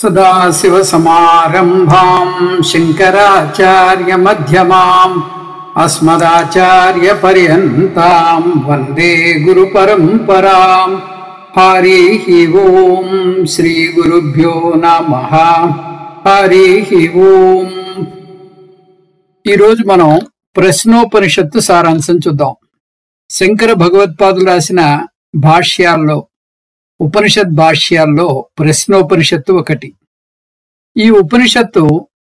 सदाशिवसमारम्भां शङ्कराचार्यमध्यमाम् अस्मदाचार्यपर्यन्तां वन्दे गुरुपरम्पराम्। हरिः ओम् श्रीगुरुभ्यो नमः। हरिः ओम्। ఈ రోజు మనం ప్రశ్నోపనిషత్తు సారాంశం చూద్దాం. శంకర భగవత్పాదులు రాసిన భాష్యాల్లో, ఉపనిషత్ భాష్యాల్లో ప్రశ్నోపనిషత్తు ఒకటి. ఈ ఉపనిషత్తు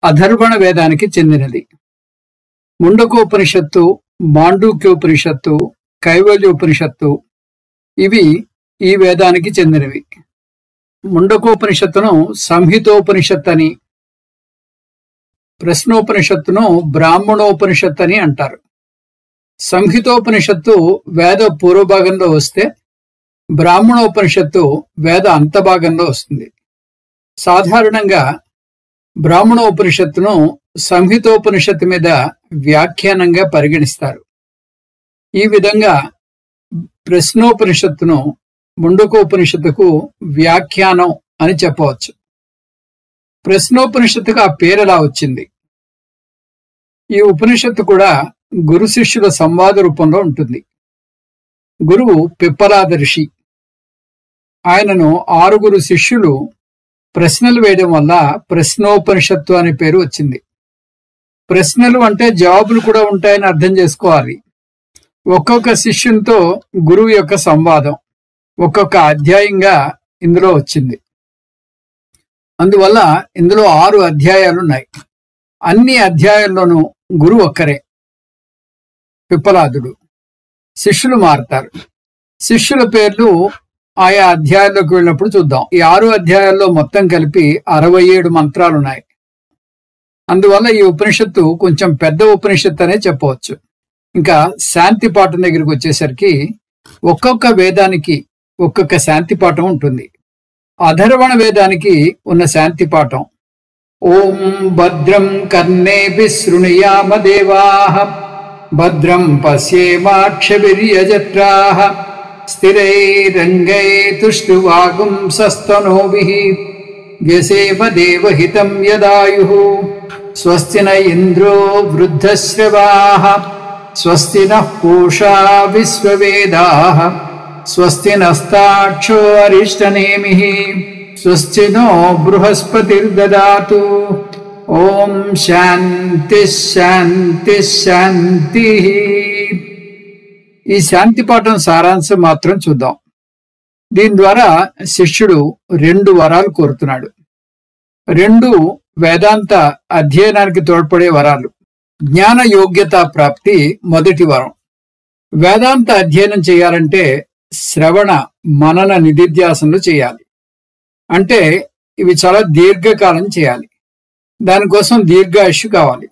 అధర్వణ వేదానికి చెందినది. ముండకోపనిషత్తు, మాండూక్యోపనిషత్తు, కైవల్యోపనిషత్తు ఇవి ఈ వేదానికి చెందినవి. ముండకోపనిషత్తును సంహితోపనిషత్ అని, ప్రశ్నోపనిషత్తును బ్రాహ్మణోపనిషత్ అని అంటారు. సంహితోపనిషత్తు వేద పూర్వభాగంలో వస్తే, బ్రాహ్మణోపనిషత్తు వేద అంతభాగంలో వస్తుంది. సాధారణంగా బ్రాహ్మణోపనిషత్తును సంహితోపనిషత్తు మీద వ్యాఖ్యానంగా పరిగణిస్తారు. ఈ విధంగా ప్రశ్నోపనిషత్తును ముండకోపనిషత్తుకు వ్యాఖ్యానం అని చెప్పవచ్చు. ప్రశ్నోపనిషత్తుకు ఆ పేరు ఎలా వచ్చింది? ఈ ఉపనిషత్తు కూడా గురు శిష్యుల సంవాద రూపంలో ఉంటుంది. గురువు పిప్పలాద ఋషి. ఆయనను 6 శిష్యులు ప్రశ్నలు వేయడం వల్ల ప్రశ్నోపనిషత్తు అనే పేరు వచ్చింది. ప్రశ్నలు అంటే జవాబులు కూడా ఉంటాయని అర్థం చేసుకోవాలి. ఒక్కొక్క శిష్యునితో గురువు యొక్క సంవాదం ఒక్కొక్క అధ్యాయంగా ఇందులో వచ్చింది. అందువల్ల ఇందులో 6 అధ్యాయాలున్నాయి. అన్ని అధ్యాయాల్లోనూ గురువు ఒక్కరే, పిప్పలాదుడు. శిష్యులు మారుతారు. శిష్యుల పేర్లు ఆయా అధ్యాయాల్లోకి వెళ్ళినప్పుడు చూద్దాం. ఈ 6 అధ్యాయాల్లో మొత్తం కలిపి 67 మంత్రాలున్నాయి. అందువల్ల ఈ ఉపనిషత్తు కొంచెం పెద్ద ఉపనిషత్తు అనే చెప్పవచ్చు. ఇంకా శాంతి పాఠం దగ్గరికి వచ్చేసరికి ఒక్కొక్క వేదానికి ఒక్కొక్క శాంతి పాఠం ఉంటుంది. అధర్వణ వేదానికి ఉన్న శాంతి పాఠం ఓం భద్రం కర్ణేభిః శృణుయామ దేవాః భద్రం పశ్యేమాక్షభిర్యజత్రాః స్థిరైరంగైతుష్టువాగుంసస్తనూభిః వ్యసేమ దేవహితం యదాయుః స్వస్తి న ఇంద్రో వృద్ధశ్రవాః స్వస్తి నః పూషా విశ్వవేదాః స్వస్తి నస్తాక్షో అరిష్టనేమిః స్వస్తి నో బృహస్పతిర్దదాతు. ఓం శాంతి శాంతి శాంతి. ఈ శాంతి పాఠం సారాంశం మాత్రం చూద్దాం. దీని ద్వారా శిష్యుడు 2 వరాలు కోరుతున్నాడు. 2 వేదాంత అధ్యయనానికి తోడ్పడే వరాలు. జ్ఞాన యోగ్యత ప్రాప్తి మొదటి వరం. వేదాంత అధ్యయనం చేయాలంటే శ్రవణ మనన నిధిధ్యాసనలు చేయాలి. అంటే ఇవి చాలా దీర్ఘకాలం చేయాలి. దానికోసం దీర్ఘాయుష్షు కావాలి.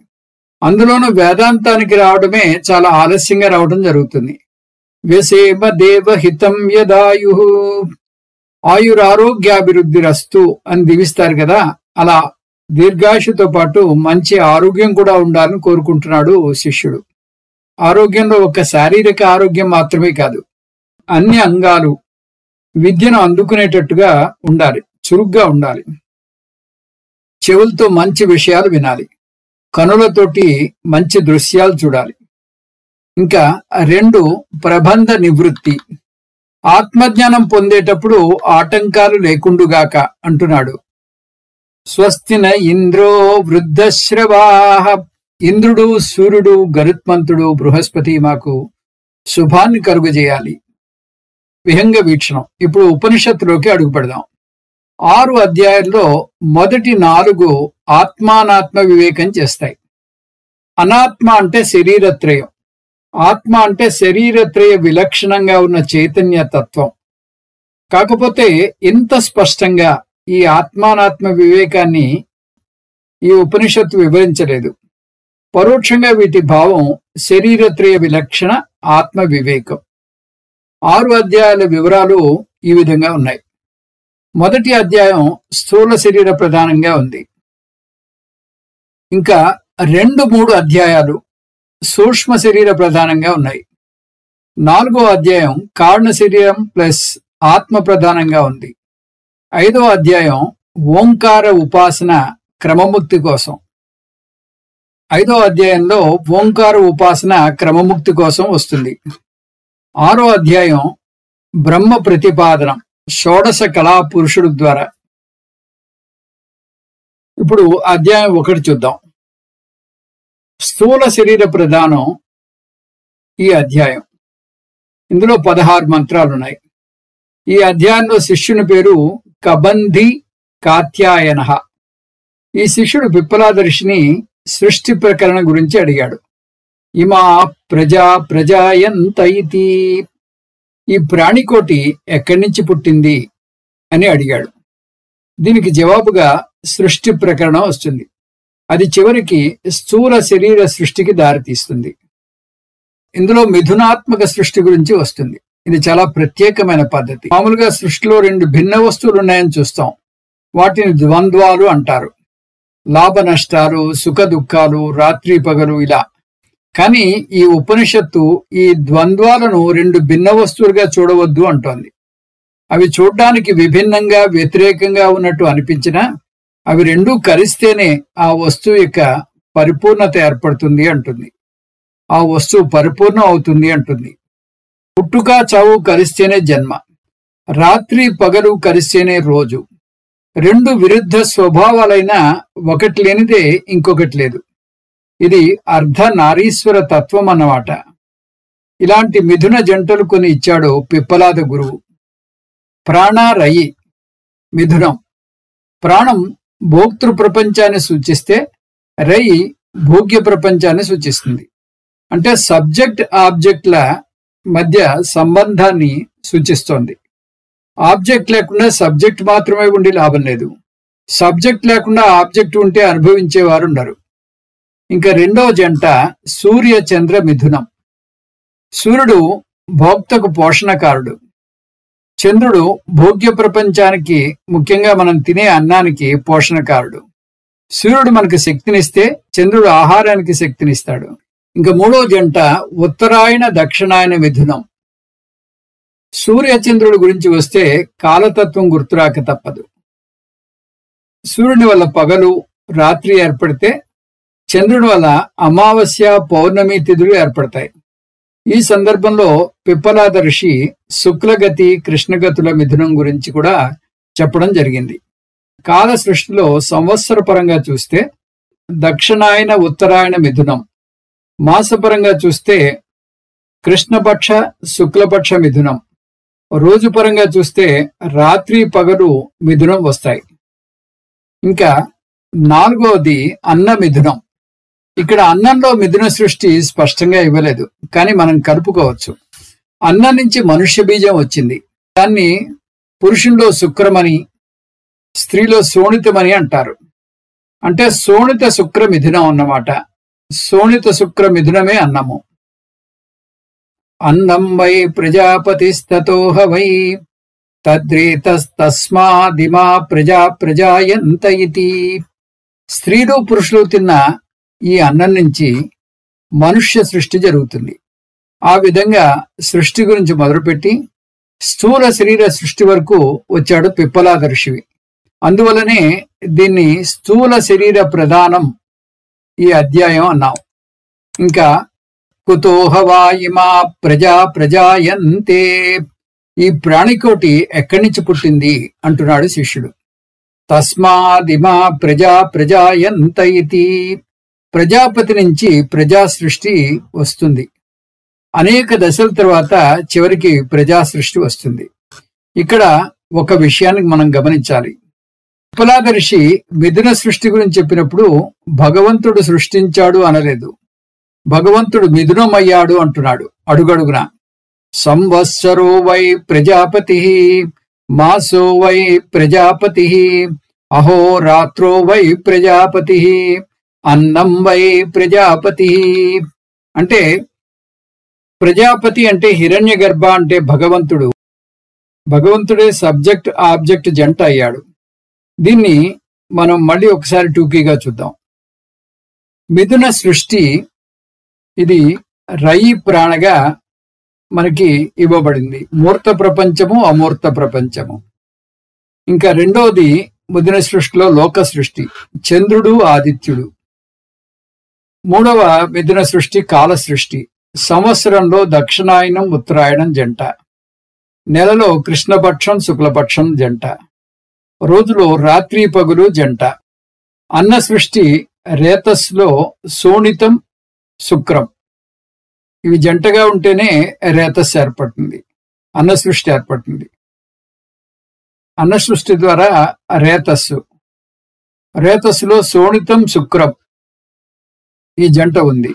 అందులోనూ వేదాంతానికి రావడమే చాలా ఆలస్యంగా రావడం జరుగుతుంది. వ్యసేమ దేవహితం యదాయుః. ఆయురారోగ్యాభివృద్ధిరస్తు అని దీవిస్తారు కదా, అలా దీర్ఘాయుషుతో పాటు మంచి ఆరోగ్యం కూడా ఉండాలని కోరుకుంటున్నాడు శిష్యుడు. ఆరోగ్యంలో ఒక శారీరక ఆరోగ్యం మాత్రమే కాదు, అన్ని అంగాలు విద్యను అందుకునేటట్టుగా ఉండాలి, చురుగ్గా ఉండాలి. చెవులతో మంచి విషయాలు వినాలి, కనులతోటి మంచి దృశ్యాలు చూడాలి. ఇంకా 2 ప్రబంధ నివృత్తి. ఆత్మజ్ఞానం పొందేటప్పుడు ఆటంకాలు లేకుండుగాక అంటున్నాడు. స్వస్తి న ఇంద్రో వృద్ధశ్రవాః. ఇంద్రుడు, సూర్యుడు, గరుత్మంతుడు, బృహస్పతి మాకు శుభాన్ని కలుగజేయాలి. విహంగ వీక్షణం. ఇప్పుడు ఉపనిషత్తులోకి అడుగు పెడదాం. 6 అధ్యాయాల్లో మొదటి 4 ఆత్మానాత్మ వివేకం చేస్తాయి. అనాత్మ అంటే శరీరత్రయం, ఆత్మ అంటే శరీరత్రయ విలక్షణంగా ఉన్న చైతన్య తత్వం. కాకపోతే ఇంత స్పష్టంగా ఈ ఆత్మానాత్మ వివేకాన్ని ఈ ఉపనిషత్తు వివరించలేదు. పరోక్షంగా వీటి భావం శరీరత్రయ విలక్షణ ఆత్మ వివేకం. 6 అధ్యాయాల వివరాలు ఈ విధంగా ఉన్నాయి. మొదటి అధ్యాయం స్థూల శరీర ప్రధానంగా ఉంది. ఇంకా 2-3 అధ్యాయాలు సూక్ష్మ శరీర ప్రధానంగా ఉన్నాయి. 4వ అధ్యాయం కారణ శరీరం ప్లస్ ఆత్మ ప్రధానంగా ఉంది. 5వ అధ్యాయం ఓంకార ఉపాసన క్రమముక్తి కోసం. 5వ అధ్యాయంలో ఓంకార ఉపాసన క్రమముక్తి కోసం వస్తుంది. 6వ అధ్యాయం బ్రహ్మ ప్రతిపాదనం షోడశ కళా పురుషుడు ద్వారా. ఇప్పుడు అధ్యాయం 1 చూద్దాం. స్థూల శరీర ప్రధానం ఈ అధ్యాయం. ఇందులో 16 మంత్రాలున్నాయి. ఈ అధ్యాయంలో శిష్యుని పేరు కబంధి కాత్యాయన. ఈ శిష్యుడు పిప్పలాద ఋషిని సృష్టి ప్రకరణ గురించి అడిగాడు. ఇమా ప్రజాయంతైతి, ఈ ప్రాణికోటి ఎక్కడి నుంచి పుట్టింది అని అడిగాడు. దీనికి జవాబుగా సృష్టి ప్రకరణం వస్తుంది. అది చివరికి స్థూల శరీర సృష్టికి దారితీస్తుంది. ఇందులో మిథునాత్మక సృష్టి గురించి వస్తుంది. ఇది చాలా ప్రత్యేకమైన పద్ధతి. మామూలుగా సృష్టిలో 2 భిన్న వస్తువులు ఉన్నాయని చూస్తాం. వాటిని ద్వంద్వాలు అంటారు. లాభ నష్టాలు, సుఖ దుఃఖాలు, రాత్రి పగలు ఇలా. కానీ ఈ ఉపనిషత్తు ఈ ద్వంద్వాలను 2 భిన్న వస్తువులుగా చూడవద్దు అంటోంది. అవి చూడ్డానికి విభిన్నంగా వ్యతిరేకంగా ఉన్నట్టు అనిపించినా అవి రెండూ కలిస్తేనే ఆ వస్తువు యొక్క పరిపూర్ణత ఏర్పడుతుంది అంటుంది. ఆ వస్తువు పరిపూర్ణం అవుతుంది అంటుంది. పుట్టుక చావు కలిస్తేనే జన్మ, రాత్రి పగలు కలిస్తేనే రోజు. 2 విరుద్ధ స్వభావాలైనా ఒకటి లేనిదే ఇంకొకటి లేదు. ఇది అర్ధ నారీశ్వర తత్వం అన్నమాట. ఇలాంటి మిథున జంటలు కొని ఇచ్చాడు పిప్పలాద గురువు. ప్రాణారయి మిథునం. ప్రాణం భోక్తృ ప్రపంచాన్ని సూచిస్తే రయి భోగ్య ప్రపంచాన్ని సూచిస్తుంది. అంటే సబ్జెక్ట్ ఆబ్జెక్ట్ల మధ్య సంబంధాన్ని సూచిస్తోంది. ఆబ్జెక్ట్ లేకుండా సబ్జెక్ట్ మాత్రమే ఉండి లాభం లేదు. సబ్జెక్ట్ లేకుండా ఆబ్జెక్ట్ ఉంటే అనుభవించేవారు ఉండరు. ఇంకా 2వ జంట సూర్య చంద్ర మిథునం. సూర్యుడు భోక్తకు పోషణకారుడు. చంద్రుడు భోగ్య ప్రపంచానికి, ముఖ్యంగా మనం తినే అన్నానికి పోషణకారుడు. సూర్యుడు మనకు శక్తినిస్తే చంద్రుడు ఆహారానికి శక్తినిస్తాడు. ఇంకా 3వ జంట ఉత్తరాయణ దక్షిణాయన మిథునం. సూర్యచంద్రుడి గురించి వస్తే కాలతత్వం గుర్తురాక తప్పదు. సూర్యుని వల్ల పగలు రాత్రి ఏర్పడితే చంద్రుడి వల్ల అమావాస్య పౌర్ణమి తిథులు ఏర్పడతాయి. ఈ సందర్భంలో పిప్పలాద ఋషి శుక్లగతి కృష్ణగతుల మిథునం గురించి కూడా చెప్పడం జరిగింది. కాల సృష్టిలో సంవత్సర పరంగా చూస్తే దక్షిణాయన ఉత్తరాయణ మిథునం, మాసపరంగా చూస్తే కృష్ణపక్ష శుక్లపక్ష మిథునం, రోజు పరంగా చూస్తే రాత్రి పగలు మిథునం వస్తాయి. ఇంకా 4వది అన్న మిథునం. ఇక్కడ అన్నంలో మిథున సృష్టి స్పష్టంగా ఇవ్వలేదు, కానీ మనం కలుపుకోవచ్చు. అన్నం నుంచి మనుష్య బీజం వచ్చింది. దాన్ని పురుషుల్లో శుక్రమని, స్త్రీలో శోణితమని అంటారు. అంటే శోణిత శుక్ర మిథునం అన్నమాట. శోణిత శుక్ర మిథునమే అన్నము. అన్నం వై ప్రజాపతిస్తతోహ వై తద్రేతస్తస్మాదిమా ప్రజాయంత ఇతి. స్త్రీలు పురుషులు తిన్న ఈ అన్నం నుంచి మనుష్య సృష్టి జరుగుతుంది. ఆ విధంగా సృష్టి గురించి మొదలుపెట్టి స్థూల శరీర సృష్టి వరకు వచ్చాడు పిప్పలాద ఋషివి. అందువలనే దీన్ని స్థూల శరీర ప్రధానం ఈ అధ్యాయం అన్నాం. ఇంకా కుతోహవాయిమా ప్రజాయంతే, ఈ ప్రాణికోటి ఎక్కడి నుంచి పుట్టింది అంటున్నాడు శిష్యుడు. తస్మాదిమా ప్రజాయంత ఇతి. ప్రజాపతి నుంచి ప్రజా సృష్టి వస్తుంది. అనేక దశల తర్వాత చివరికి ప్రజా సృష్టి వస్తుంది. ఇక్కడ ఒక విషయానికి మనం గమనించాలి. పిప్పలాద ఋషి మిథున సృష్టి గురించి చెప్పినప్పుడు భగవంతుడు సృష్టించాడు అనలేదు. భగవంతుడు మిథునమయ్యాడు అంటున్నాడు అడుగడుగున. సంవత్సరో వై ప్రజాపతి, మాసో వై ప్రజాపతి, అహోరాత్రో వై ప్రజాపతి, అన్నం వై ప్రజాపతి. అంటే ప్రజాపతి అంటే హిరణ్యగర్భ అంటే భగవంతుడు. భగవంతుడే సబ్జెక్ట్ ఆబ్జెక్ట్ జంట అయ్యాడు. దీన్ని మనం మళ్ళీ ఒకసారి టూకీగా చూద్దాం. మిథున సృష్టి ఇది రయి ప్రాణగా మనకి ఇవ్వబడింది. మూర్త ప్రపంచము, అమూర్త ప్రపంచము. ఇంకా 2వది మిథున సృష్టిలో లోక సృష్టి, చంద్రుడు ఆదిత్యుడు. 3వ మిథున సృష్టి కాల సృష్టి, సంవత్సరంలో దక్షిణాయనం ఉత్తరాయణం జంట, నెలలో కృష్ణపక్షం శుక్లపక్షం జంట, రోజులో రాత్రి పగులు జంట. అన్న సృష్టి రేతస్లో శోణితం శుక్రం, ఇవి జంటగా ఉంటేనే రేతస్సు ఏర్పడుతుంది, అన్న సృష్టి ఏర్పడుతుంది. అన్న సృష్టి ద్వారా రేతస్సులో శోణితం శుక్రం ఈ జంట ఉంది.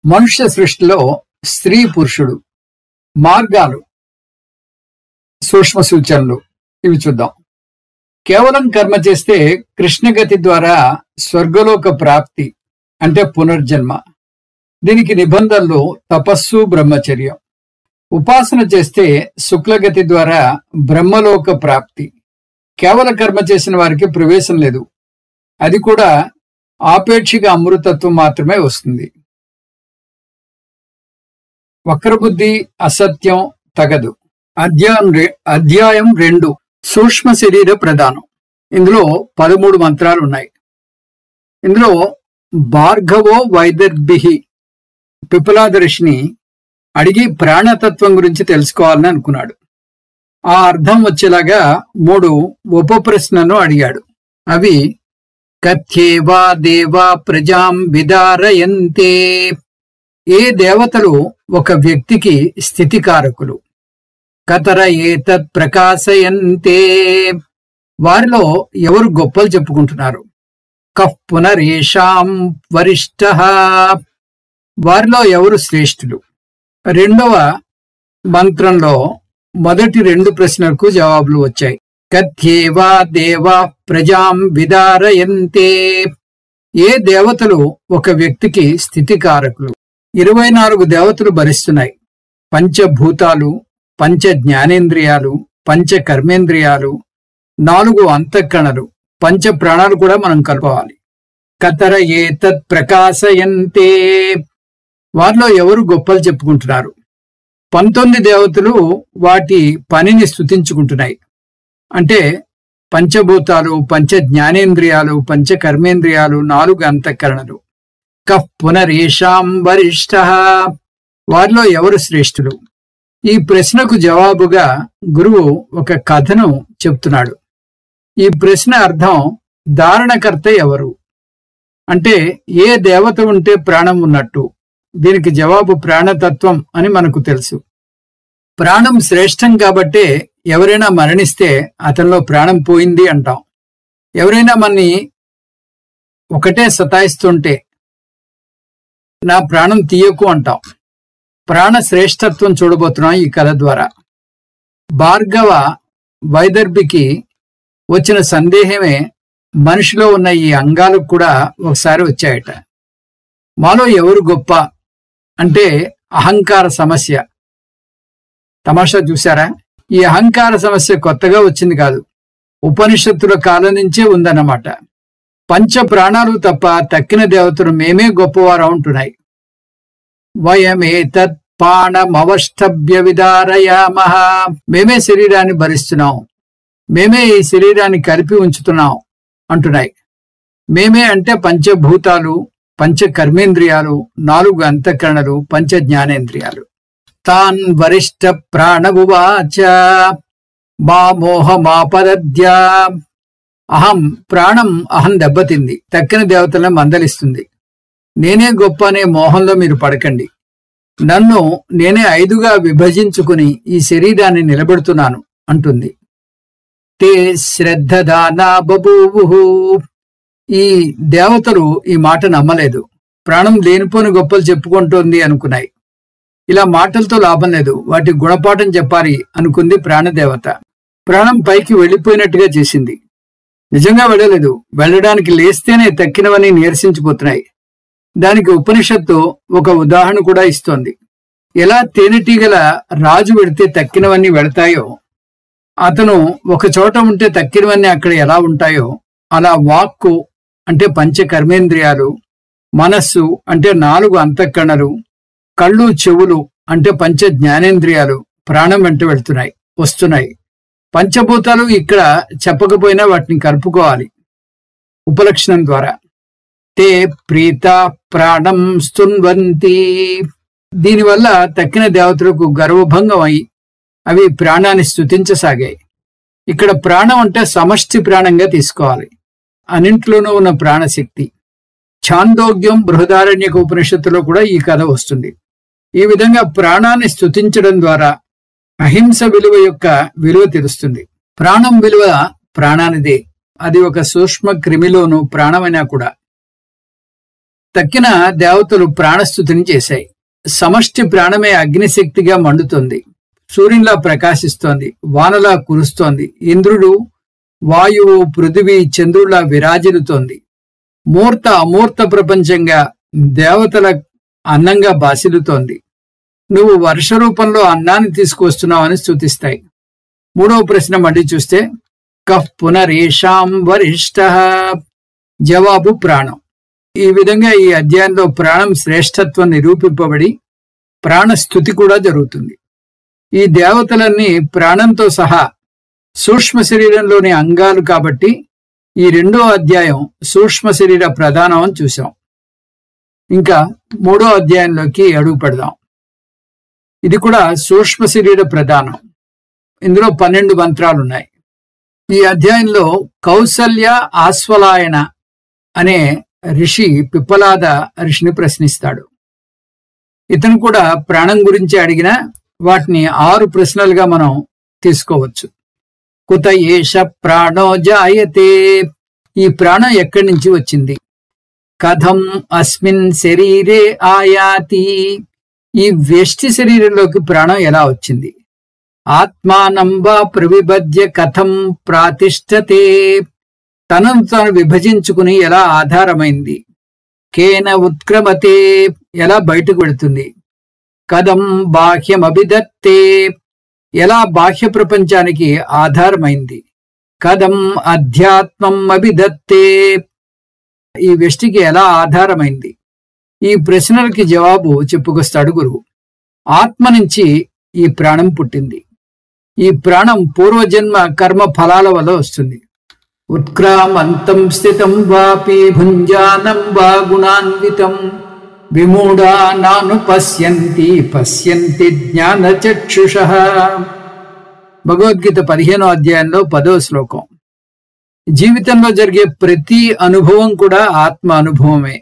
మనుష్య సృష్టిలో స్త్రీ పురుషుడు, మార్గాలు, సూక్ష్మ సూచనలు ఇవి చూద్దాం. కేవలం కర్మ చేస్తే కృష్ణగతి ద్వారా స్వర్గలోక ప్రాప్తి అంటే పునర్జన్మ. దీనికి నిబంధనలు తపస్సు బ్రహ్మచర్యం. ఉపాసన చేస్తే శుక్లగతి ద్వారా బ్రహ్మలోక ప్రాప్తి. కేవల కర్మ చేసిన వారికి ప్రవేశం లేదు, అది కూడా ఆపేక్షిక అమృతత్వం మాత్రమే వస్తుంది. వక్రబుద్ధి అసత్యం తగదు. అధ్యాయం 2 సూక్ష్మ శరీర ప్రధానం. ఇందులో 13 మంత్రాలు ఉన్నాయి. ఇందులో భార్గవో వైదర్భిః పిపలాదర్శిని అడిగి ప్రాణతత్వం గురించి తెలుసుకోవాలని అనుకున్నాడు. ఆ అర్థం వచ్చేలాగా 3 ఉప ప్రశ్నలను అడిగాడు. అవి కథ్యేవా దేవా ప్రజాం విదారయంతే, ఏ దేవతలు ఒక వ్యక్తికి స్థితికారకులు. కతర ఏతత్ ప్రకాశయంతే, వారిలో ఎవరు గొప్పలు చెప్పుకుంటున్నారు. కః పునరేషాం వరిష్ఠః, వారిలో ఎవరు శ్రేష్ఠులు. 2వ మంత్రంలో మొదటి 2 ప్రశ్నలకు జవాబులు వచ్చాయి. కథ్యేవా దేవా ప్రజాం విదారయంతే, ఏ దేవతలు ఒక వ్యక్తికి స్థితికారకులు. 24 దేవతలు భరిస్తున్నాయి. పంచభూతాలు, పంచ జ్ఞానేంద్రియాలు, పంచ కర్మేంద్రియాలు, 4 అంతఃకరణలు, పంచ ప్రాణాలు కూడా మనం కలుపుకోవాలి. కతర ఏతత్ ప్రకాశయంతే, వారిలో ఎవరు గొప్పలు చెప్పుకుంటున్నారు. 19 దేవతలు వాటి పనిని స్తుతించుకుంటున్నాయి. అంటే పంచభూతాలు, పంచ జ్ఞానేంద్రియాలు, పంచ కర్మేంద్రియాలు, 4 అంతఃకరణలు. కః పునరేషాం వరిష్ఠః, వారిలో ఎవరు శ్రేష్ఠులు. ఈ ప్రశ్నకు జవాబుగా గురువు ఒక కథను చెప్తున్నాడు. ఈ ప్రశ్న అర్థం ధారణకర్త ఎవరు అంటే ఏ దేవత ఉంటే ప్రాణం ఉన్నట్టు. దీనికి జవాబు ప్రాణతత్వం అని మనకు తెలుసు. ప్రాణం శ్రేష్టం కాబట్టే ఎవరైనా మరణిస్తే అతనిలో ప్రాణం పోయింది అంటాం. ఎవరైనా మనని ఒకటే సతాయిస్తుంటే నా ప్రాణం తీయకు అంటాం. ప్రాణ శ్రేష్టత్వం చూడబోతున్నాం ఈ కథ ద్వారా. భార్గవ వైదర్భికి వచ్చిన సందేహమే మనిషిలో ఉన్న ఈ అంగాలకు కూడా ఒకసారి వచ్చాయట. మాలో ఎవరు గొప్ప అంటే అహంకార సమస్య. తమాషా చూశారా? ఈ అహంకార సమస్య కొత్తగా వచ్చింది కాదు, ఉపనిషత్తుల కాలం నుంచే ఉందన్నమాట. పంచ ప్రాణాలు తప్ప తక్కిన దేవతలు మేమే గొప్పవారు ఉంటున్నాయి. వయమేతత్ పాణమవష్టభ్య విదారయామః, మేమే శరీరాన్ని భరిస్తున్నాం, మేమే ఈ శరీరాన్ని కలిపి ఉంచుతున్నాం అంటున్నాయి. మేమే అంటే పంచభూతాలు, పంచ కర్మేంద్రియాలు, 4 అంతఃకరణలు, పంచ జ్ఞానేంద్రియాలు. తాన్ వరిష్ఠ ప్రాణవువాచ మా మోహమాపదద్య, ప్రాణం అహం దెబ్బతింది, తక్కిన దేవతలను మందలిస్తుంది. నేనే గొప్ప అనే మోహంలో మీరు పడకండి. నన్ను నేనే 5గా విభజించుకుని ఈ శరీరాన్ని నిలబెడుతున్నాను అంటుంది. తే శ్రద్ధదానా బభూవుః, ఈ దేవతలు ఈ మాట నమ్మలేదు. ప్రాణం లేనిపోని గొప్పలు చెప్పుకుంటోంది అనుకున్నాయి. ఇలా మాటలతో లాభం లేదు, వాటి గుణపాఠం చెప్పాలి అనుకుంది ప్రాణదేవత. ప్రాణం పైకి వెళ్ళిపోయినట్టుగా చేసింది. నిజంగా వెళ్ళలేదు, వెళ్ళడానికి లేస్తేనే తక్కినవన్నీ నీరసించిపోతున్నాయి. దానికి ఉపనిషత్తు ఒక ఉదాహరణ కూడా ఇస్తోంది. ఎలా తేనెటీగల రాజు వెడితే తక్కినవన్నీ వెళతాయో, అతను ఒక చోట ఉంటే తక్కినవన్నీ అక్కడ ఎలా ఉంటాయో, అలా వాక్కు అంటే పంచ కర్మేంద్రియాలు, మనస్సు అంటే 4 అంతఃకరణలు, కళ్ళు చెవులు అంటే పంచ జ్ఞానేంద్రియాలు ప్రాణం వెంట వెళ్తున్నాయి, వస్తున్నాయి. పంచభూతాలు ఇక్కడ చెప్పకపోయినా వాటిని కలుపుకోవాలి ఉపలక్షణం ద్వారా. తే ప్రీత ప్రాణం స్తున్వంతి. దీనివల్ల తక్కిన దేవతలకు గర్వభంగం అయి అవి ప్రాణాన్ని స్తుతించసాగాయి. ఇక్కడ ప్రాణం అంటే సమష్టి ప్రాణంగా తీసుకోవాలి, అన్నింట్లోనూ ఉన్న ప్రాణశక్తి. ఛాందోగ్యం బృహదారణ్యక ఉపనిషత్తులో కూడా ఈ కథ వస్తుంది. ఈ విధంగా ప్రాణాన్ని స్తుతించడం ద్వారా అహింస విలువ యొక్క విలువ తెలుస్తుంది. ప్రాణం విలువ ప్రాణానిదే, అది ఒక సూక్ష్మ క్రిమిలోనూ ప్రాణమైనా కూడా. తక్కిన దేవతలు ప్రాణస్థుతిని చేశాయి. సమష్టి ప్రాణమే అగ్నిశక్తిగా మండుతోంది, సూర్యునిలా ప్రకాశిస్తోంది, వానలా కురుస్తోంది. ఇంద్రుడు, వాయువు, పృథివీ, చంద్రులా విరాజిల్లుతోంది. మూర్త అమూర్త ప్రపంచంగా దేవతల అన్నంగా బాసిల్లుతోంది. నువ్వు వర్ష రూపంలో అన్నాన్ని తీసుకువస్తున్నావని స్తుతిస్తాయి. మూడవ ప్రశ్న మళ్ళీ చూస్తే, కః పునరేషాం వరిష్ఠః. జవాబు ప్రాణం. ఈ విధంగా ఈ అధ్యాయంలో ప్రాణం శ్రేష్ఠత్వం నిరూపింపబడి ప్రాణస్థుతి కూడా జరుగుతుంది. ఈ దేవతలన్నీ ప్రాణంతో సహా సూక్ష్మ శరీరంలోని అంగాలు కాబట్టి ఈ రెండో అధ్యాయం సూక్ష్మ శరీర ప్రధానం అని చూసాం. ఇంకా మూడో అధ్యాయంలోకి అడుగు పెడదాం. ఇది కూడా సూక్ష్మ శరీర ప్రధానం. ఇందులో 12 మంత్రాలున్నాయి. ఈ అధ్యాయంలో కౌసల్య ఆశ్వలాయన అనే ఋషి పిప్పలాద ఋషిని ప్రశ్నిస్తాడు. ఇతను కూడా ప్రాణం గురించి అడిగిన వాటిని 6 ప్రశ్నలుగా మనం తీసుకోవచ్చు. కుత ఏష ప్రాణో జాయతే. ఈ ప్రాణం ఎక్కడి నుంచి వచ్చింది? కథం అస్మిన్ శరీరే ఆయాతి. ఈ వ్యష్టి శరీరంలోకి ప్రాణం ఎలా వచ్చింది? ఆత్మానం వా ప్రవిభజ్య కథం ప్రాతిష్ఠతే. తనను తాను విభజించుకుని ఎలా ఆధారమైంది? కేన ఉత్క్రమతే. ఎలా బయటకు వెళుతుంది? కథం బాహ్యమభిదత్తే. ఎలా బాహ్య ప్రపంచానికి ఆధారమైంది? కథం అధ్యాత్మం అభిదత్తే. ఈ వ్యష్టికి ఎలా ఆధారమైంది? ఈ ప్రశ్నలకి జవాబు చెప్పుకొస్తాడు గురువు. ఆత్మ నుంచి ఈ ప్రాణం పుట్టింది. ఈ ప్రాణం పూర్వజన్మ కర్మ ఫలాల వల్ల వస్తుంది. ఉత్క్రామంతం స్థితం వాపి భుంజానం వా గుణాన్వితం విమూఢా నాను పశ్యంతి పశ్యంతి జ్ఞానచక్షుషః. భగవద్గీత 15వ అధ్యాయంలో 10వ శ్లోకం. జీవితంలో జరిగే ప్రతి అనుభవం కూడా ఆత్మ అనుభవమే.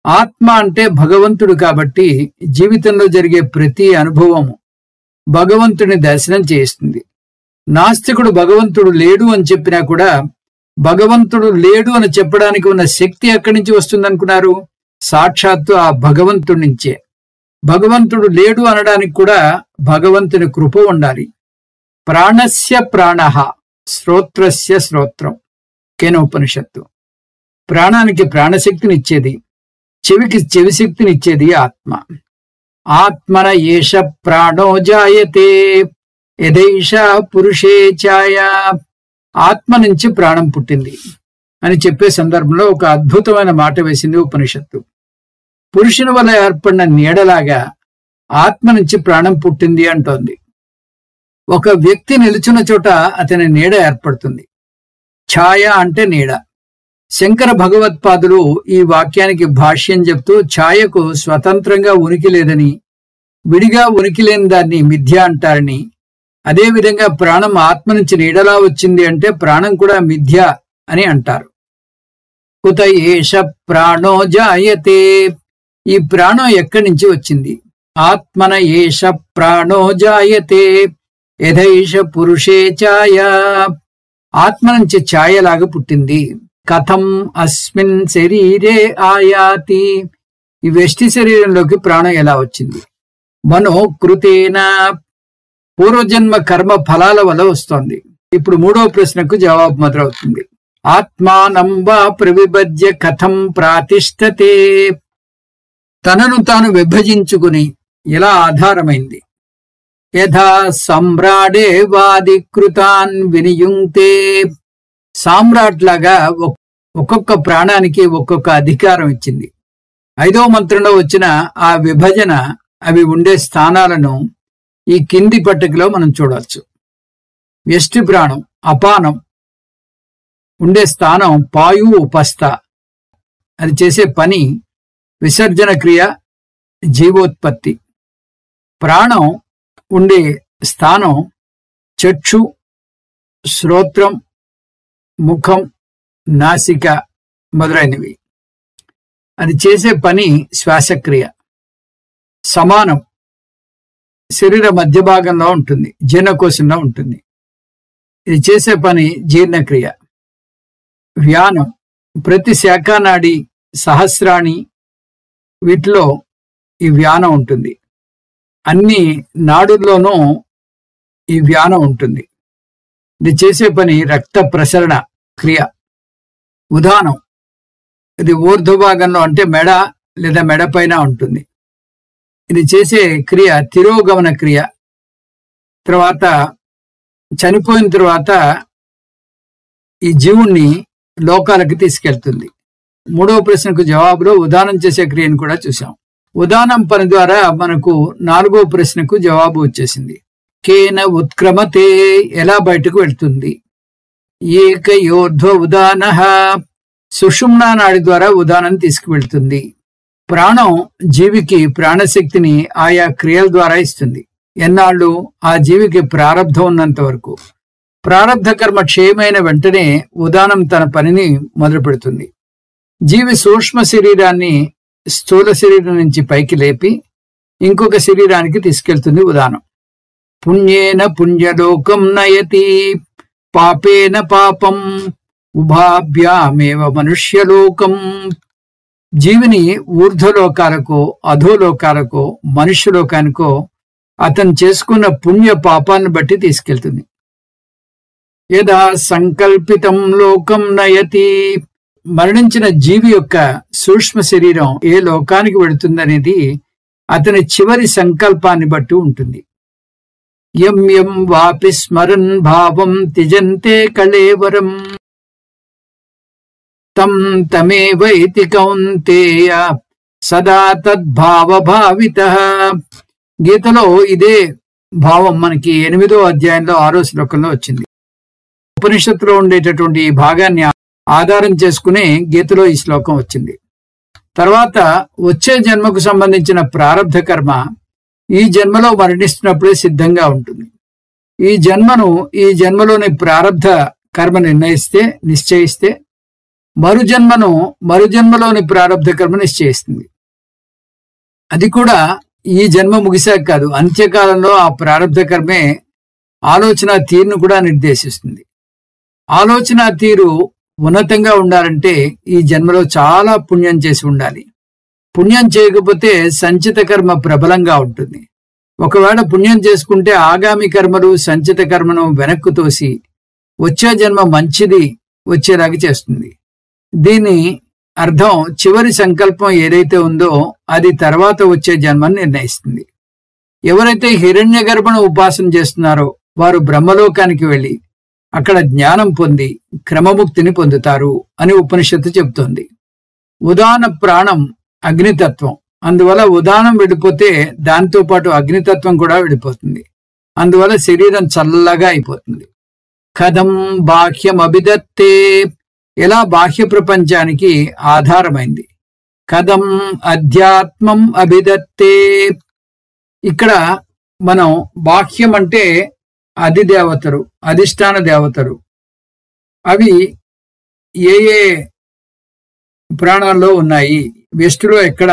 ఆత్మ అంటే భగవంతుడు కాబట్టి జీవితంలో జరిగే ప్రతి అనుభవము భగవంతుని దర్శనం చేస్తుంది. నాస్తికుడు భగవంతుడు లేడు అని చెప్పినా కూడా భగవంతుడు లేడు అని చెప్పడానికి ఉన్న శక్తి ఎక్కడి నుంచి వస్తుందనుకున్నారు? సాక్షాత్తు ఆ భగవంతుడి నుంచే. భగవంతుడు లేడు అనడానికి కూడా భగవంతుని కృప ఉండాలి. ప్రాణస్య ప్రాణః శ్రోత్రస్య శ్రోత్రం కేనోపనిషత్తు. ప్రాణానికి ప్రాణశక్తినిచ్చేది, చెవికి చెవిశక్తినిచ్చేది ఆత్మ. ఆత్మన ఏష ప్రాణో జాయతే యదైష పురుషే ఛాయ. ఆత్మ నుంచి ప్రాణం పుట్టింది అని చెప్పే సందర్భంలో ఒక అద్భుతమైన మాట వేసింది ఉపనిషత్తు. పురుషుని వల్ల ఏర్పడిన నీడలాగా ఆత్మ నుంచి ప్రాణం పుట్టింది అంటోంది. ఒక వ్యక్తి నిలుచున్న చోట అతని నీడ ఏర్పడుతుంది. ఛాయ అంటే నీడ. శంకర భగవత్పాదులు ఈ వాక్యానికి భాష్యం చెప్తూ ఛాయకు స్వతంత్రంగా ఉనికి లేదని, విడిగా ఉనికి లేని దాన్ని మిథ్య అంటారని, అదేవిధంగా ప్రాణం ఆత్మ నుంచి నీడలా వచ్చింది అంటే ప్రాణం కూడా మిథ్య అని అంటారు. కుత ఏష ప్రాణో జాయతే. ఈ ప్రాణం ఎక్కడి నుంచి వచ్చింది? ఆత్మన ఏష ప్రాణో జాయతే యథైష పురుషే ఛాయ. ఆత్మ నుంచి ఛాయలాగా పుట్టింది. కథం అస్మిన్ శరీరే ఆయాతి. ఈ వ్యష్టి శరీరంలోకి ప్రాణం ఎలా వచ్చింది? మనోకృతేన. పూర్వజన్మ కర్మ ఫలాల వల్ల వస్తోంది. ఇప్పుడు మూడవ ప్రశ్నకు జవాబు మొదలవుతుంది. ఆత్మానం వా ప్రవిభజ్య కథం ప్రాతిష్ఠతే. తనను తాను విభజించుకుని ఎలా ఆధారమైంది? యథా సమ్రాడే వాదికృతాన్ వినియుంక్తే. సామ్రాట్ లాగా ఒక్కొక్క ప్రాణానికి ఒక్కొక్క అధికారం ఇచ్చింది. 5వ మంత్రంలో వచ్చిన ఆ విభజన, అవి ఉండే స్థానాలను ఈ కింది పట్టికలో మనం చూడవచ్చు. వ్యష్టి ప్రాణం అపానం ఉండే స్థానం పాయు ఉపస్థ. అది చేసే పని విసర్జన క్రియ, జీవోత్పత్తి. ప్రాణం ఉండే స్థానం చక్షు, శ్రోత్రం, ముఖం, నాసిక మొదలైనవి. అది చేసే పని శ్వాసక్రియ. సమానం శరీర మధ్య భాగంలో ఉంటుంది, జీర్ణకోశంలో ఉంటుంది. ఇది చేసే పని జీర్ణక్రియ. వ్యానం ప్రతి శాఖానాడి, సహస్రాణి వీటిలో ఈ వ్యానం ఉంటుంది. అన్ని నాడుల్లోనూ ఈ వ్యానం ఉంటుంది. ఇది చేసే పని రక్త ప్రసరణ క్రియ. ఉదానం ఇది ఊర్ధ్వభాగంలో అంటే మెడ లేదా మెడ పైన ఉంటుంది. ఇది చేసే క్రియ తిరోగమన క్రియ. తర్వాత చనిపోయిన తర్వాత ఈ జీవుణ్ణి లోకాలకి తీసుకెళ్తుంది. మూడవ ప్రశ్నకు జవాబులో ఉదానం చేసే క్రియను కూడా చూసాం. ఉదానం పని ద్వారా మనకు 4వ ప్రశ్నకు జవాబు వచ్చేసింది. కేన ఉత్క్రమతే ఎలా బయటకు వెళ్తుంది? ఏకయోర్ధ్వ ఉదాన సుషుమ్నా నాడి ద్వారా ఉదానం తీసుకువెళ్తుంది. ప్రాణం జీవికి ప్రాణశక్తిని ఆయా క్రియల ద్వారా ఇస్తుంది. ఎన్నాళ్ళు? ఆ జీవికి ప్రారంధం ఉన్నంత వరకు. ప్రారంధ కర్మ క్షయమైన వెంటనే ఉదానం తన పనిని మొదలు పెడుతుంది. జీవి సూక్ష్మ శరీరాన్ని స్థూల శరీరం నుంచి పైకి లేపి ఇంకొక శరీరానికి తీసుకెళ్తుంది ఉదానం. పుణ్యేన పుణ్యలోకం నయతి పాపేన పాపం ఉభాభ్యామేవ మనుష్యలోకం. జీవిని ఊర్ధ్వలోకాలకో అధోలోకాలకో మనుష్యలోకానికో అతను చేసుకున్న పుణ్య పాపాన్ని బట్టి తీసుకెళ్తుంది. యదా సంకల్పితం లోకం నయతి. మరణించిన జీవి యొక్క సూక్ష్మ శరీరం ఏ లోకానికి వెళుతుందనేది అతని చివరి సంకల్పాన్ని బట్టి ఉంటుంది. యం యం వాపి స్మరన్ భావం త్యజంతే కళేవరం తం తమేవైతి కౌంతేయ సదా తద్భావభావితః. గీతలో ఇదే భావం మనకి 8వ అధ్యాయంలో 6వ శ్లోకంలో వచ్చింది. ఉపనిషత్తులో ఉండేటటువంటి ఈ భాగాన్ని ఆధారం చేసుకుని గీతలో ఈ శ్లోకం వచ్చింది. తర్వాత వచ్చే జన్మకు సంబంధించిన ప్రారబ్ధ కర్మ ఈ జన్మలో మరణిస్తున్నప్పుడే సిద్ధంగా ఉంటుంది. ఈ జన్మలోని ప్రారబ్ధ కర్మ నిశ్చయిస్తే మరుజన్మలోని ప్రారబ్ధ కర్మ నిశ్చయిస్తుంది. అది కూడా ఈ జన్మ ముగిశాక కాదు, అంత్యకాలంలో ఆ ప్రారబ్ధ కర్మే ఆలోచన తీరును కూడా నిర్దేశిస్తుంది. ఆలోచన తీరు ఉన్నతంగా ఉండాలంటే ఈ జన్మలో చాలా పుణ్యం చేసి ఉండాలి. పుణ్యం చేయకపోతే సంచిత కర్మ ప్రబలంగా ఉంటుంది. ఒకవేళ పుణ్యం చేసుకుంటే ఆగామి కర్మలు సంచిత కర్మను వెనక్కు తోసి వచ్చే జన్మ మంచిది వచ్చేలాగా చేస్తుంది. దీని అర్థం చివరి సంకల్పం ఏదైతే ఉందో అది తర్వాత వచ్చే జన్మను నిర్ణయిస్తుంది. ఎవరైతే హిరణ్య గర్భను ఉపాసన చేస్తున్నారో వారు బ్రహ్మలోకానికి వెళ్లి అక్కడ జ్ఞానం పొంది క్రమముక్తిని పొందుతారు అని ఉపనిషత్తు చెబుతోంది. ఉదాన ప్రాణం అగ్నితత్వం. అందువల్ల ఉదానం వెళ్ళిపోతే దాంతోపాటు అగ్నితత్వం కూడా వెళ్ళిపోతుంది. అందువల్ల శరీరం చల్లగా అయిపోతుంది. కథం బాహ్యం అభిదత్తే. ఎలా బాహ్య ప్రపంచానికి ఆధారమైంది. కథం అధ్యాత్మం అభిదత్తే. ఇక్కడ మనం బాహ్యం అంటే అధిదేవతలు, అధిష్టాన దేవతలు. అవి ఏ ఏ ప్రాణాల్లో ఉన్నాయి, వ్యష్టిలో ఎక్కడ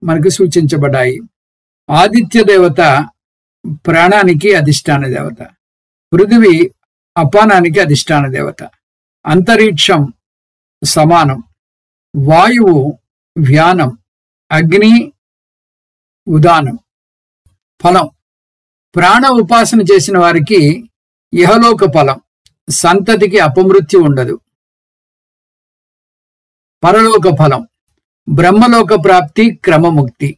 మనకు సూచించబడ్డాయి. ఆదిత్య దేవత ప్రాణానికి అధిష్టాన దేవత, పృథివీ అపానానికి అధిష్టాన దేవత, అంతరిక్షం సమానం, వాయువు వ్యానం, అగ్ని ఉదానం. ఫలం ప్రాణ ఉపాసన చేసిన వారికి ఇహలోక ఫలం, సంతతికి అపమృత్యు ఉండదు. పరలోక ఫలం బ్రహ్మలోక ప్రాప్తి, క్రమముక్తి.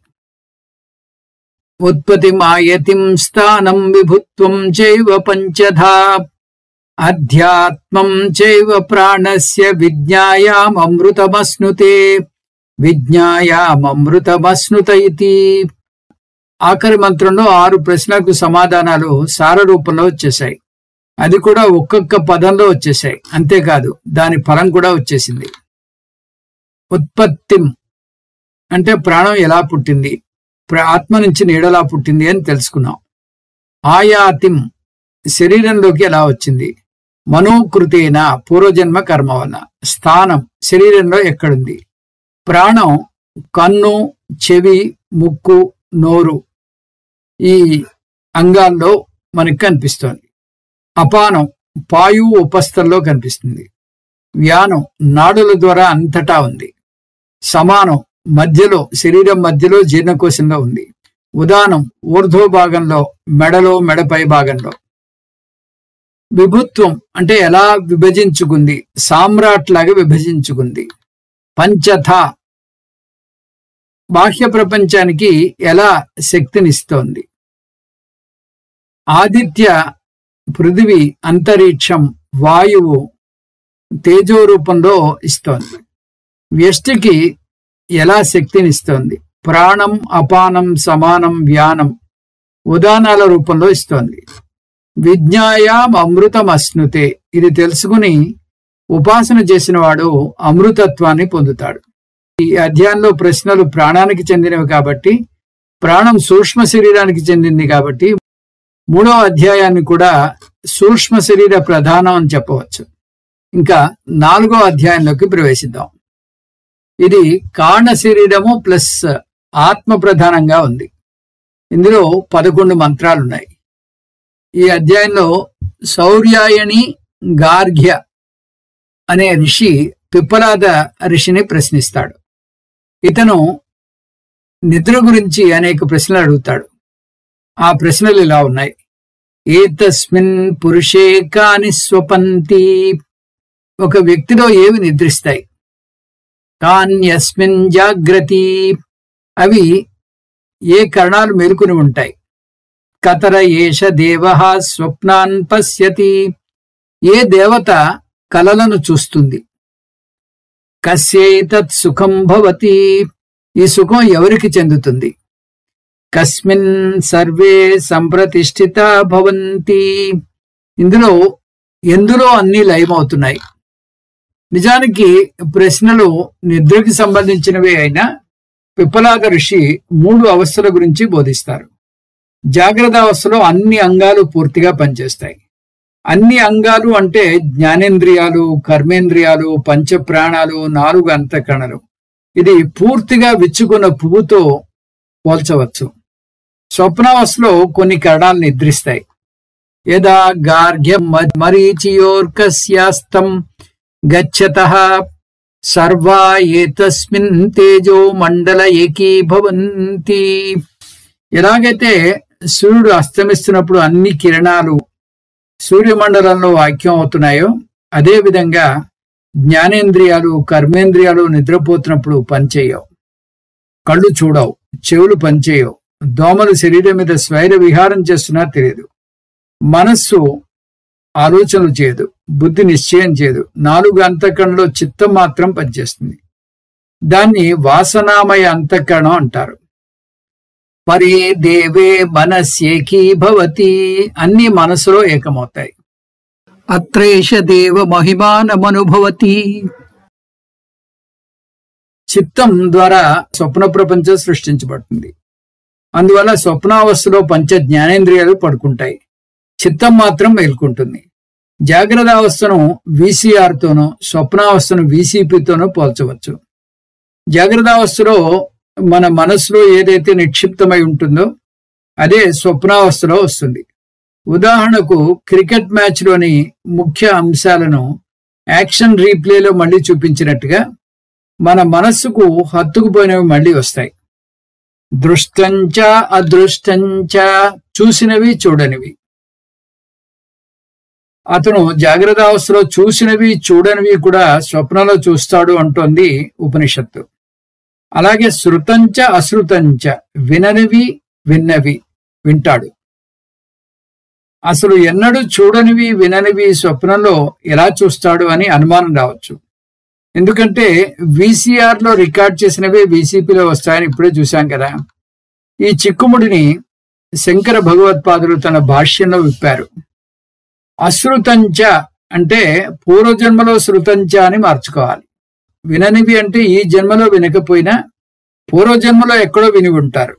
ఉత్పత్తి మాయతిం స్థానం విభుత్వం చైవ పంచధా అధ్యాత్మం చైవ ప్రాణస్య విజ్ఞాయామృతమశ్నుతే విజ్ఞాయామృతమశ్నుత ఇతి. ఆఖరి మంత్రంలో 6 ప్రశ్నలకు సమాధానాలు సార రూపంలో వచ్చేశాయి. అది కూడా ఒక్కొక్క పదంలో వచ్చేసాయి. అంతేకాదు దాని ఫలం కూడా వచ్చేసింది. ఉత్పత్తిం అంటే ప్రాణం ఎలా పుట్టింది, ఆత్మ నుంచి నీడలా పుట్టింది అని తెలుసుకున్నాం. ఆయాతిం శరీరంలోకి ఎలా వచ్చింది, మనోకృతేన పూర్వజన్మ కర్మ వల్ల. స్థానం శరీరంలో ఎక్కడుంది. ప్రాణం కన్ను, చెవి, ముక్కు, నోరు ఈ అంగాల్లో మనకి కనిపిస్తోంది. అపానం పాయువు ఉపస్థల్లో కనిపిస్తుంది. వ్యానం నాడుల ద్వారా అంతటా ఉంది. సమానం మధ్యలో శరీరం మధ్యలో జీర్ణకోశంలో ఉంది. ఉదానం ఊర్ధ్వ భాగంలో మెడలో మెడపై భాగంలో. విభుత్వం అంటే ఎలా విభజించుకుంది, సామ్రాట్ లాగా విభజించుకుంది. పంచథ బాహ్య ప్రపంచానికి ఎలా శక్తినిస్తోంది. ఆదిత్య పృథివీ అంతరిక్షం వాయువు తేజో రూపంలో ఇస్తోంది. వ్యష్టికి ఎలా శక్తినిస్తోంది. ప్రాణం అపానం సమానం వ్యానం ఉదానాల రూపంలో ఇస్తోంది. విజ్ఞాయాం అమృతం అశ్నుతే ఇది తెలుసుకుని ఉపాసన చేసిన వాడు అమృతత్వాన్ని పొందుతాడు. ఈ అధ్యాయంలో ప్రశ్నలు ప్రాణానికి చెందినవి కాబట్టి, ప్రాణం సూక్ష్మ శరీరానికి చెందింది కాబట్టి 3వ అధ్యాయాన్ని కూడా సూక్ష్మ శరీర ప్రధానం అని చెప్పవచ్చు. ఇంకా 4వ అధ్యాయంలోకి ప్రవేశిద్దాం. ఇది కారణ శరీరము ప్లస్ ఆత్మ ప్రధానంగా ఉంది. ఇందులో 11 మంత్రాలున్నాయి. ఈ అధ్యాయంలో శౌర్యాయణి గార్గ్య అనే ఋషి పిప్పలాద ఋషిని ప్రశ్నిస్తాడు. ఇతను నిద్ర గురించి అనేక ప్రశ్నలు అడుగుతాడు. ఆ ప్రశ్నలు ఇలా ఉన్నాయి. ఏతస్మిన్ పురుషే కాని స్వపంతి ఒక వ్యక్తిలో ఏవి నిద్రిస్తాయి. కాన్యస్మిన్ జాగ్రతి అవి ఏ కరణాలు మేలుకుని ఉంటాయి. కతర ఏష దేవః స్వప్నాన్ పశ్యతి ఏ దేవత కలలను చూస్తుంది. కస్యైతత్ సుఖం భవతి ఈ సుఖం ఎవరికి చెందుతుంది. కస్మిన్ సర్వే సంప్రతిష్ఠితా భవంతి ఎందులో అన్ని లయమవుతున్నాయి. నిజానికి ప్రశ్నలు నిద్రకి సంబంధించినవే అయినా పిప్పలాద ఋషి 3 అవస్థల గురించి బోధిస్తారు. జాగ్రత్త అవస్థలో అన్ని అంగాలు పూర్తిగా పనిచేస్తాయి. అన్ని అంగాలు అంటే జ్ఞానేంద్రియాలు, కర్మేంద్రియాలు, పంచప్రాణాలు, 4 అంతఃకరణలు. ఇది పూర్తిగా విచ్చుకున్న పువ్వుతో పోల్చవచ్చు. స్వప్నావస్థలో కొన్ని కరణాలు నిద్రిస్తాయి. యదా గార్గ్య మరీచియోర్కస్యాస్తం గచ్చతః సర్వా ఏతస్మిన్ తేజో మండల ఏకీభవంతి ఎలాగైతే సూర్యుడు అస్తమిస్తున్నప్పుడు అన్ని కిరణాలు సూర్యమండలంలో ఐక్యం అవుతున్నాయో అదేవిధంగా జ్ఞానేంద్రియాలు, కర్మేంద్రియాలు నిద్రపోతున్నప్పుడు పనిచేయవు. కళ్ళు చూడవు, చెవులు పనిచేయవు, దోమలు శరీరం మీద స్వైర విహారం చేస్తున్నా తెలియదు. మనస్సు ఆలోచనలు చేయదు, బుద్ధి నిశ్చయం చేయదు. 4 అంతఃకరణలో చిత్తం మాత్రం పనిచేస్తుంది. దాన్ని వాసనామయ అంతఃకరణం అంటారు. పరే దేవే మనస్యేకీభవతి అన్ని మనసులో ఏకమవుతాయి. అత్రేష దేవ మహిమానమనుభవతి చిత్తం ద్వారా స్వప్న ప్రపంచం సృష్టించబడుతుంది. అందువల్ల స్వప్నావస్థలో పంచ జ్ఞానేంద్రియాలు పడుకుంటాయి, చిత్తం మాత్రం మేల్కొంటుంది. జాగ్రత్త అవస్థను వీసీఆర్తోనూ స్వప్నావస్థను వీసీపీతోనూ పోల్చవచ్చు. జాగ్రత్త అవస్థలో మన మనసులో ఏదైతే నిక్షిప్తమై ఉంటుందో అదే స్వప్నావస్థలో వస్తుంది. ఉదాహరణకు క్రికెట్ మ్యాచ్లోని ముఖ్య అంశాలను యాక్షన్ రీప్లేలో మళ్ళీ చూపించినట్టుగా మన మనస్సుకు హత్తుకుపోయినవి మళ్ళీ వస్తాయి. దృష్టంచ అదృష్టంచ చూసినవి చూడనివి. అతను జాగ్రత్త అవస్థలో చూసినవి చూడనివి కూడా స్వప్నంలో చూస్తాడు అంటోంది ఉపనిషత్తు. అలాగే శృతంచ అశ్రుతంచ విననివి విన్నవి వింటాడు. అసలు ఎన్నడూ చూడనివి విననివి స్వప్నంలో ఎలా చూస్తాడు అని అనుమానం రావచ్చు. ఎందుకంటే వీసీఆర్లో రికార్డ్ చేసినవే వీసీపీలో వస్తాయని ఇప్పుడే చూశాం కదా. ఈ చిక్కుముడిని శంకర భగవత్పాదులు తన భాష్యంలో విప్పారు. అశ్రుతంచ అంటే పూర్వజన్మలో శృతంచ అని మార్చుకోవాలి. విననివి అంటే ఈ జన్మలో వినకపోయినా పూర్వజన్మలో ఎక్కడో విని ఉంటారు.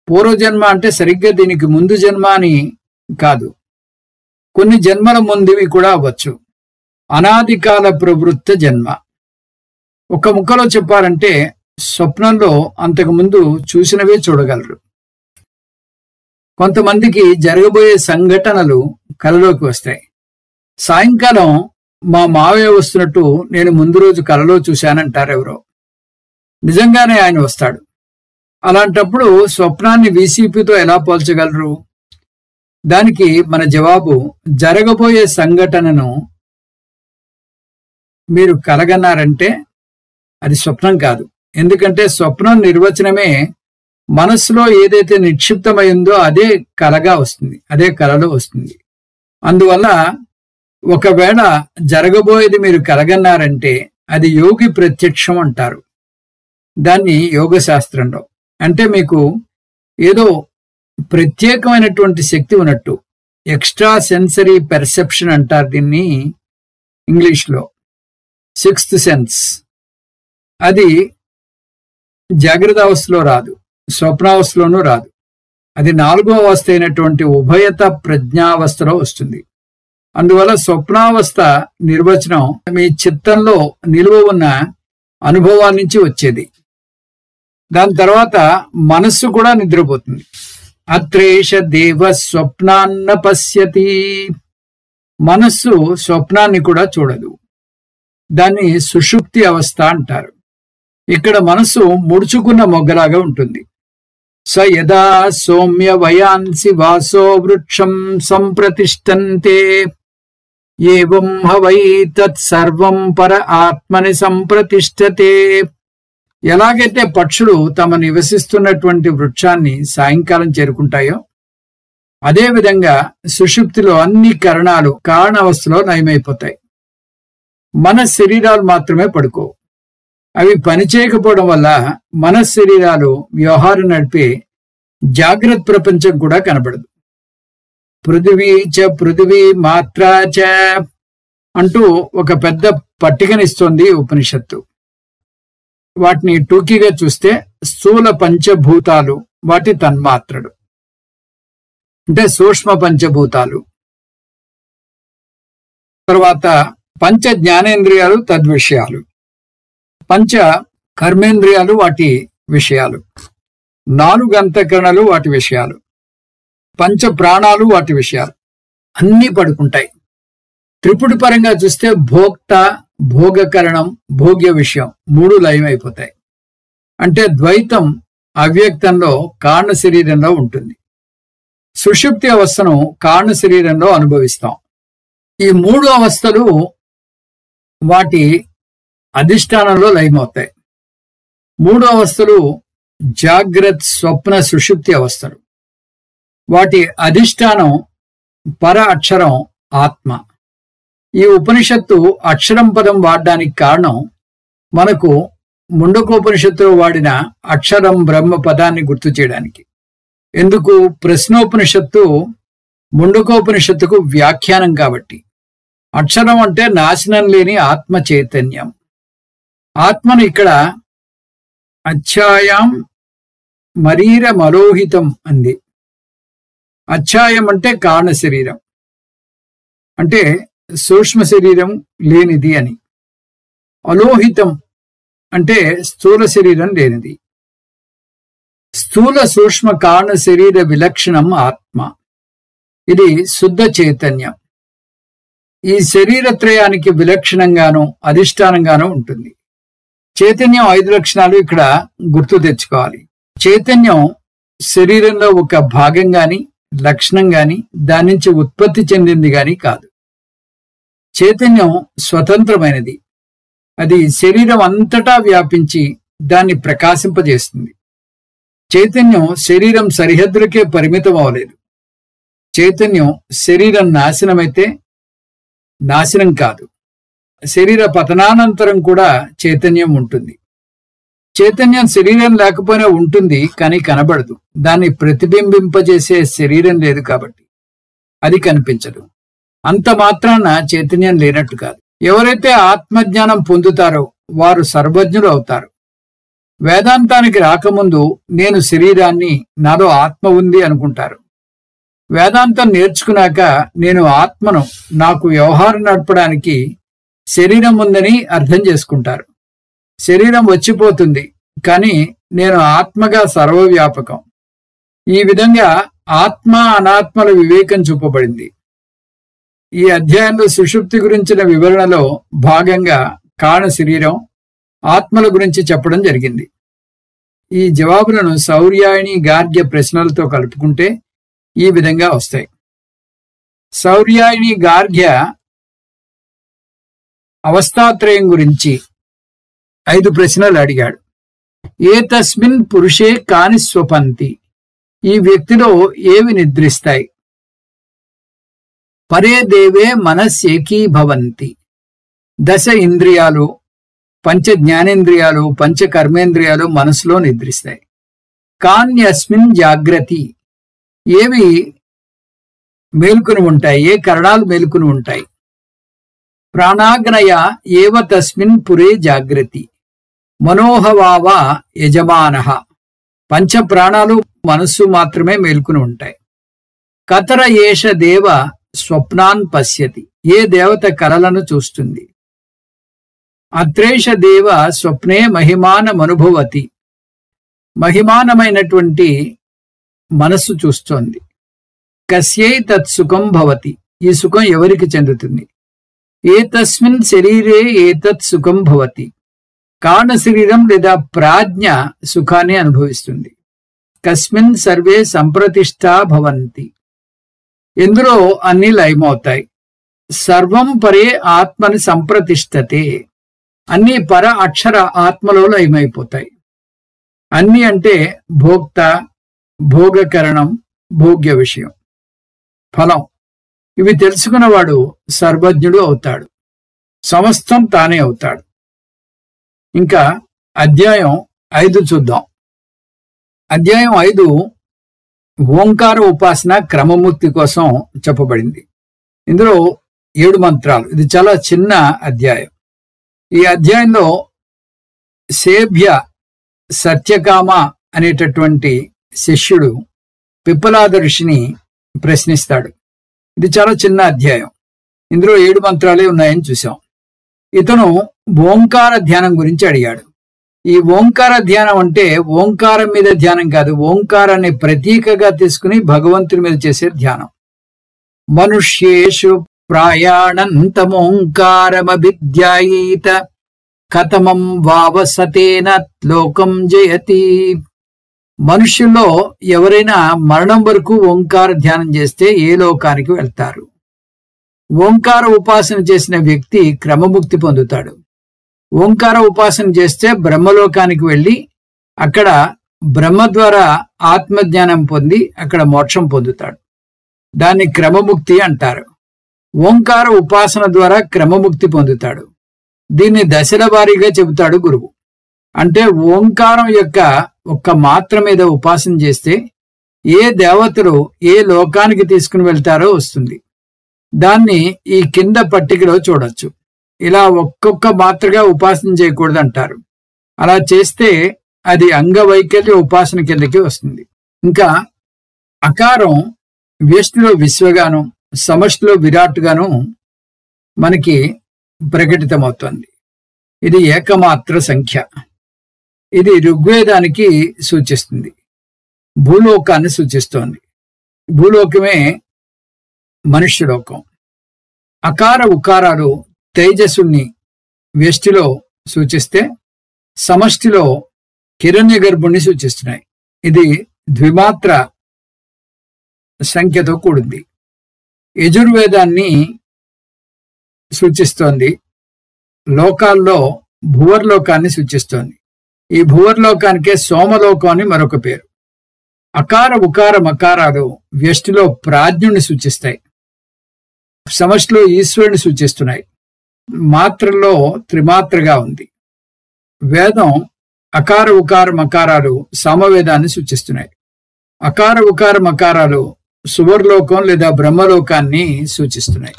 పూర్వజన్మ అంటే సరిగ్గా దీనికి ముందు జన్మ అని కాదు, కొన్ని జన్మల ముందువి కూడా అవ్వచ్చు. అనాదికాల ప్రవృత్త జన్మ. ఒక ముక్కలో చెప్పాలంటే స్వప్నంలో అంతకుముందు చూసినవే చూడగలరు. కొంతమందికి జరగబోయే సంఘటనలు కలలోకి వస్తాయి. సాయంకాలం మా మావయ్య వస్తున్నట్టు నేను ముందు రోజు కలలో చూశానంటారు ఎవరో. నిజంగానే ఆయన వస్తాడు. అలాంటప్పుడు స్వప్నాన్ని వీసీపీతో ఎలా పోల్చగలరు? దానికి మన జవాబు, జరగబోయే సంఘటనను మీరు కలగన్నారంటే అది స్వప్నం కాదు. ఎందుకంటే స్వప్నం నిర్వచనమే మనస్సులో ఏదైతే నిక్షిప్తమైందో అదే కలగా వస్తుంది, అదే కలలో వస్తుంది. అందువల్ల ఒకవేళ జరగబోయేది మీరు కలగన్నారంటే అది యోగి ప్రత్యక్షం అంటారు దాన్ని యోగ శాస్త్రంలో. అంటే మీకు ఏదో ప్రత్యేకమైనటువంటి శక్తి ఉన్నట్టు, ఎక్స్ట్రా సెన్సరీ పెర్సెప్షన్ అంటారు దీన్ని ఇంగ్లీష్లో, సిక్స్త్ సెన్స్. అది జాగ్రత్త అవస్థలో రాదు, స్వప్నావస్థలోనూ రాదు. అది 4వ అవస్థ అయినటువంటి ఉభయత ప్రజ్ఞావస్థలో వస్తుంది. అందువల్ల స్వప్నావస్థ నిర్వచనం మీ చిత్తంలో నిలువ ఉన్న అనుభవాల నుంచి వచ్చేది. దాని తర్వాత మనస్సు కూడా నిద్రపోతుంది. అత్రేష దేవ స్వప్నాన్న పశ్యతి. మనస్సు స్వప్నాన్ని కూడా చూడదు. దాన్ని సుషుప్తి అవస్థ అంటారు. ఇక్కడ మనస్సు ముడుచుకున్న మొగ్గలాగా ఉంటుంది. స యదా సౌమ్య వయాంసి వాసో వృక్షం సంప్రతిష్టంతే ఏవం హవై తత్ సర్వం పర ఆత్మని సంప్రతిష్టతే. ఎలాగైతే పక్షులు తమ నివసిస్తున్నటువంటి వృక్షాన్ని సాయంకాలం చేరుకుంటాయో అదేవిధంగా సుషుప్తిలో అన్ని కరణాలు కారణావస్థలో నయమైపోతాయి. మన శరీరాలు మాత్రమే పడుకోవు. అవి పనిచేయకపోవడం వల్ల మన శరీరాలు వ్యవహారం నడిపే జాగ్రత్త ప్రపంచం కూడా కనబడదు. పృథివీ చ పృథివీ మాత్రా చ అంటూ ఒక పెద్ద పట్టికనిస్తోంది ఉపనిషత్తు. వాటిని టూకీగా చూస్తే స్థూల పంచభూతాలు, వాటి తన్మాత్రలు అంటే సూక్ష్మ పంచభూతాలు. తర్వాత పంచ జ్ఞానేంద్రియాలు తద్విషయాలు, పంచ కర్మేంద్రియాలు వాటి విషయాలు, 4 అంతఃకరణలు వాటి విషయాలు, పంచ ప్రాణాలు వాటి విషయాలు అన్నీ పడుకుంటాయి. త్రిపుటి పరంగా చూస్తే భోక్త, భోగకరణం, భోగ్య విషయం 3 లయమైపోతాయి. అంటే ద్వైతం అవ్యక్తంలో కారణ శరీరంలో ఉంటుంది. సుషుప్తి అవస్థను కారణ శరీరంలో అనుభవిస్తాం. ఈ 3 అవస్థలు వాటి అధిష్టానంలో లయమవుతాయి. 3 అవస్థలు జాగ్రత్త, స్వప్న, సుషుప్తి అవస్థలు. వాటి అధిష్టానం పర అక్షరం ఆత్మ. ఈ ఉపనిషత్తు అక్షరం పదం వాడడానికి కారణం మనకు ముండకోపనిషత్తులో వాడిన అక్షరం బ్రహ్మ పదాన్ని గుర్తు చేయడానికి. ఎందుకు? ప్రశ్నోపనిషత్తు ముండకోపనిషత్తుకు వ్యాఖ్యానం కాబట్టి. అక్షరం అంటే నాశనం లేని ఆత్మ చైతన్యం. ఆత్మను ఇక్కడ అచ్ఛాయాం మరీరమలోహితం అంది. అచ్ఛాయం అంటే కారణ శరీరం, అంటే సూక్ష్మ శరీరం లేనిది అని. అలోహితం అంటే స్థూల శరీరం లేనిది. స్థూల సూక్ష్మ కారణ శరీర విలక్షణం ఆత్మ. ఇది శుద్ధ చైతన్యం. ఈ శరీరత్రయానికి విలక్షణంగానూ అధిష్టానంగానూ ఉంటుంది. చైతన్యం 5 లక్షణాలు ఇక్కడ గుర్తు తెచ్చుకోవాలి. చైతన్యం శరీరంలో ఒక భాగం గాని, లక్షణం గాని, దాని నుంచి ఉత్పత్తి చెందింది గాని కాదు. చైతన్యం స్వతంత్రమైనది. అది శరీరం అంతటా వ్యాపించి దాన్ని ప్రకాశింపజేస్తుంది. చైతన్యం శరీరం సరిహద్దులకే పరిమితం అవ్వలేదు. చైతన్యం శరీరం నాశనమైతే నాశనం కాదు. శరీర పతనానంతరం కూడా చైతన్యం ఉంటుంది. చైతన్యం శరీరం లేకపోయినా ఉంటుంది, కానీ కనబడదు. దాన్ని ప్రతిబింబింపజేసే శరీరం లేదు కాబట్టి అది కనిపించదు. అంత మాత్రాన చైతన్యం లేనట్టు కాదు. ఎవరైతే ఆత్మజ్ఞానం పొందుతారో వారు సర్వజ్ఞులు అవుతారు. వేదాంతానికి రాకముందు నేను శరీరాన్ని, నాలో ఆత్మ ఉంది అనుకుంటారు. వేదాంతం నేర్చుకున్నాక నేను ఆత్మను, నాకు వ్యవహారం నడపడానికి శరీరం ఉందని అర్థం చేసుకుంటారు. శరీరం వచ్చిపోతుంది, కానీ నేను ఆత్మగా సర్వవ్యాపకం. ఈ విధంగా ఆత్మ అనాత్మల వివేకం చూపబడింది. ఈ అధ్యాయంలో సుషుప్తి గురించిన వివరణలో భాగంగా కారణ శరీరం, ఆత్మల గురించి చెప్పడం జరిగింది. ఈ జవాబులను సౌర్యాయని గార్గ్య ప్రశ్నలతో కలుపుకుంటే ఈ విధంగా వస్తాయి. సౌర్యాయని గార్గ్య అవస్థాత్రయం గురించి 5 ప్రశ్నలు అడిగాడు. ఏ తస్మిన్ పురుషే కాని స్వపంతి, ఈ వ్యక్తిలో ఏవి నిద్రిస్తాయి? పరే దేవే మనస్యేకీభవంతి, 10 ఇంద్రియాలు, 5 జ్ఞానేంద్రియాలు, 5 కర్మేంద్రియాలు మనసులో నిద్రిస్తాయి. కాన్యస్మిన్ జాగ్రతి, ఏవి మేలుకుని ఉంటాయి, ఏ కరణాలు మేలుకుని ఉంటాయి? ప్రాణాగ్నయ ఏవ తస్మిన్ పురే జాగ్రతి, మనోహవావ యజమానః, 5 ప్రాణాలు మనస్సు మాత్రమే మేలుకుని ఉంటాయి. కతర ఏష దేవ స్వప్నాన్ పశ్యతి, ఏ దేవత కలలను చూస్తుంది? అత్రేష దేవ స్వప్నే మహిమానమనుభవతి, మహిమానమైనటువంటి మనస్సు చూస్తోంది. కస్యై తత్సుఖం భవతి, ఈ సుఖం ఎవరికి చెందుతుంది? ఏతస్మిన్ శరీరే ఏతత్ సుఖం భవతి, కారణ శరీరం లేదా ప్రాజ్ఞ సుఖాన్ని అనుభవిస్తుంది. కస్మిన్ సర్వే సంప్రతిష్ఠా భవంతి, ఎందులో అన్ని లయమవుతాయి. సర్వం పరే ఆత్మని సంప్రతిష్ఠతే, అన్ని పర అక్షర ఆత్మలో లయమైపోతాయి. అన్ని అంటే భోక్త, భోగకరణం, భోగ్య విషయం, ఫలం. ఇవి తెలుసుకున్నవాడు సర్వజ్ఞుడు అవుతాడు, సమస్తం తానే అవుతాడు. ఇంకా అధ్యాయం 5 చూద్దాం. అధ్యాయం 5 ఓంకార ఉపాసన క్రమముక్తి కోసం చెప్పబడింది. ఇందులో 7 మంత్రాలు. ఇది చాలా చిన్న అధ్యాయం. ఈ అధ్యాయంలో సేభ్య సత్యకామ అనేటటువంటి శిష్యుడు పిప్పలాద ఋషిని ప్రశ్నిస్తాడు. ఇది చాలా చిన్న అధ్యాయం. ఇందులో 7 మంత్రాలే ఉన్నాయని చూసాం. ఇతను ఓంకార ధ్యానం గురించి అడిగాడు. ఈ ఓంకార ధ్యానం అంటే ఓంకారం మీద ధ్యానం కాదు, ఓంకారాన్ని ప్రతీకగా తీసుకుని భగవంతుని మీద చేసే ధ్యానం. మనుష్యేషు ప్రాయాణంతమోంకారమభిధ్యాయీత కథమం వావసతేన లోకం జయతి. మనుష్యుల్లో ఎవరైనా మరణం వరకు ఓంకార ధ్యానం చేస్తే ఏ లోకానికి వెళ్తారు? ఓంకార ఉపాసన చేసిన వ్యక్తి క్రమముక్తి పొందుతాడు. ఓంకార ఉపాసన చేస్తే బ్రహ్మలోకానికి వెళ్ళి అక్కడ బ్రహ్మ ద్వారా ఆత్మజ్ఞానం పొంది అక్కడ మోక్షం పొందుతాడు. దాన్ని క్రమముక్తి అంటారు. ఓంకార ఉపాసన ద్వారా క్రమముక్తి పొందుతాడు. దీన్ని దశల వారీగా చెబుతాడు గురువు. అంటే ఓంకారం యొక్క ఒక్క మాత్ర మీద ఉపాసన చేస్తే ఏ దేవతలు ఏ లోకానికి తీసుకుని వెళ్తారో వస్తుంది. దాన్ని ఈ కింద పట్టికలో చూడొచ్చు. ఇలా ఒక్కొక్క మాత్రగా ఉపాసన చేయకూడదంటారు. అలా చేస్తే అది అంగవైకల్య ఉపాసన కిందకి వస్తుంది. ఇంకా అకారం వ్యష్టిలో విశ్వగాను, సమష్టిలో విరాట్గాను మనకి ప్రకటితమవుతుంది. ఇది ఏకమాత్ర సంఖ్య. ఇది ఋగ్వేదానికి సూచిస్తుంది, భూలోకాన్ని సూచిస్తోంది. భూలోకమే మనుష్యలోకం. అకార ఉకారాలు తేజస్సుని వ్యష్టిలో సూచిస్తే సమష్టిలో హిరణ్య గర్భుణ్ణి సూచిస్తున్నాయి. ఇది ద్విమాత్ర సంఖ్యతో కూడింది. యజుర్వేదాన్ని సూచిస్తోంది. లోకాల్లో భువర్లోకాన్ని సూచిస్తోంది. ఈ భువర్లోకానికే సోమలోకం అని మరొక పేరు. అకార ఉకార మకారాలు వ్యష్టిలో ప్రాజ్ఞుణ్ణి సూచిస్తాయి, సమష్టిలో ఈశ్వరుని సూచిస్తున్నాయి. మాత్రలో త్రిమాత్రగా ఉంది. వేదం అకార ఉకార మకారాలు సామవేదాన్ని సూచిస్తున్నాయి. అకార ఉకార మకారాలు సువర్లోకం లేదా బ్రహ్మలోకాన్ని సూచిస్తున్నాయి.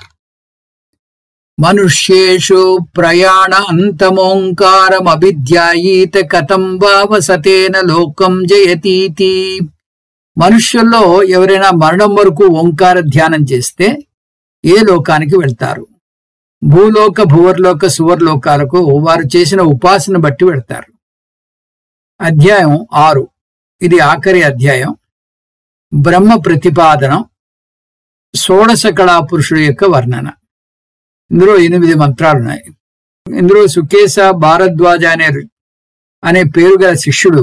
మనుష్యేషు ప్రయాణ అంతమోంకారమభిధ్యాయీత కథం వా వసతేన లోకం జయతీతి. మనుష్యుల్లో ఎవరైనా మరణం వరకు ఓంకార ధ్యానం చేస్తే ఏ లోకానికి వెళ్తారు? భూలోక, భువర్లోక, సువర్లోకాలకు వారు చేసిన ఉపాసన బట్టి వెళ్తారు. అధ్యాయం 6. ఇది ఆఖరి అధ్యాయం. బ్రహ్మ ప్రతిపాదనం, షోడశ కళా పురుషుడు యొక్క వర్ణన. ఇందులో 8 మంత్రాలున్నాయి. ఇందులో సుకేశ భారద్వాజ అనే పేరు గల శిష్యుడు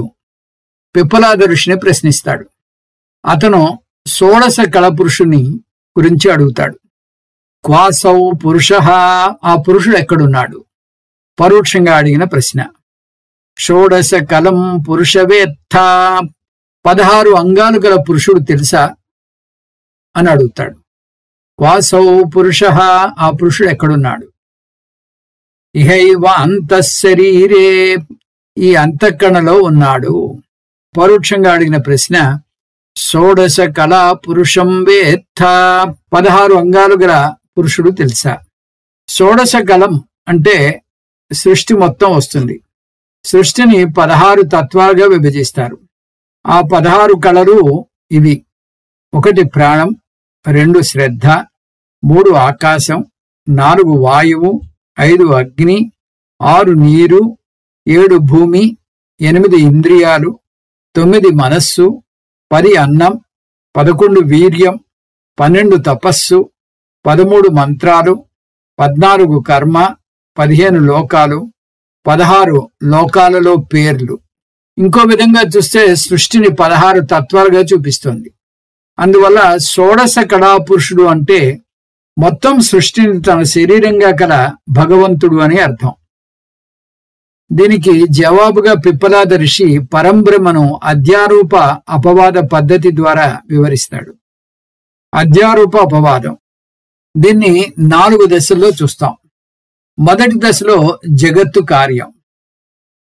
పిప్పలాద ఋషిని ప్రశ్నిస్తాడు. అతను షోడశ కళపురుషుని గురించి అడుగుతాడు. క్వాసౌ పురుష, ఆ పురుషుడు ఎక్కడున్నాడు? పరోక్షంగా అడిగిన ప్రశ్న. షోడశ కలం పురుషవేత్త, 16 అంగాలు గల పురుషుడు తెలుసా అని అడుగుతాడు. క్వాసౌ పురుష, ఆ పురుషుడు ఎక్కడున్నాడు? ఇహైవ అంతఃశరీరే, ఈ అంతఃకరణలో ఉన్నాడు. పరోక్షంగా అడిగిన ప్రశ్న. షోడశ కళా పురుషం వేత్త, 16 అంగాలు గల పురుషుడు తెలుసా? షోడశ కలం అంటే సృష్టి మొత్తం వస్తుంది. సృష్టిని 16 తత్వాలుగా విభజిస్తారు. ఆ 16 కళలు ఇవి: 1 ప్రాణం, 2 శ్రద్ధ, 3 ఆకాశం, 4 వాయువు, 5 అగ్ని, 6 నీరు, 7 భూమి, 8 ఇంద్రియాలు, 9 మనస్సు, 10 అన్నం, 11 వీర్యం, 12 తపస్సు, 13 మంత్రాలు, 14 కర్మ, 15 లోకాలు, 16 లోకాలలో పేర్లు. ఇంకో విధంగా చూస్తే సృష్టిని 16 తత్వాలుగా చూపిస్తోంది. అందువల్ల షోడశ కళాపురుషుడు అంటే మొత్తం సృష్టిని తన శరీరంగా కల భగవంతుడు అని అర్థం. దీనికి జవాబుగా పిప్పలాద ఋషి పరంబ్రహ్మను అధ్యారూప అపవాద పద్ధతి ద్వారా వివరిస్తాడు. అధ్యారూప అపవాదం, దీన్ని 4 దశల్లో చూస్తాం. మొదటి దశలో జగత్తు కార్యం,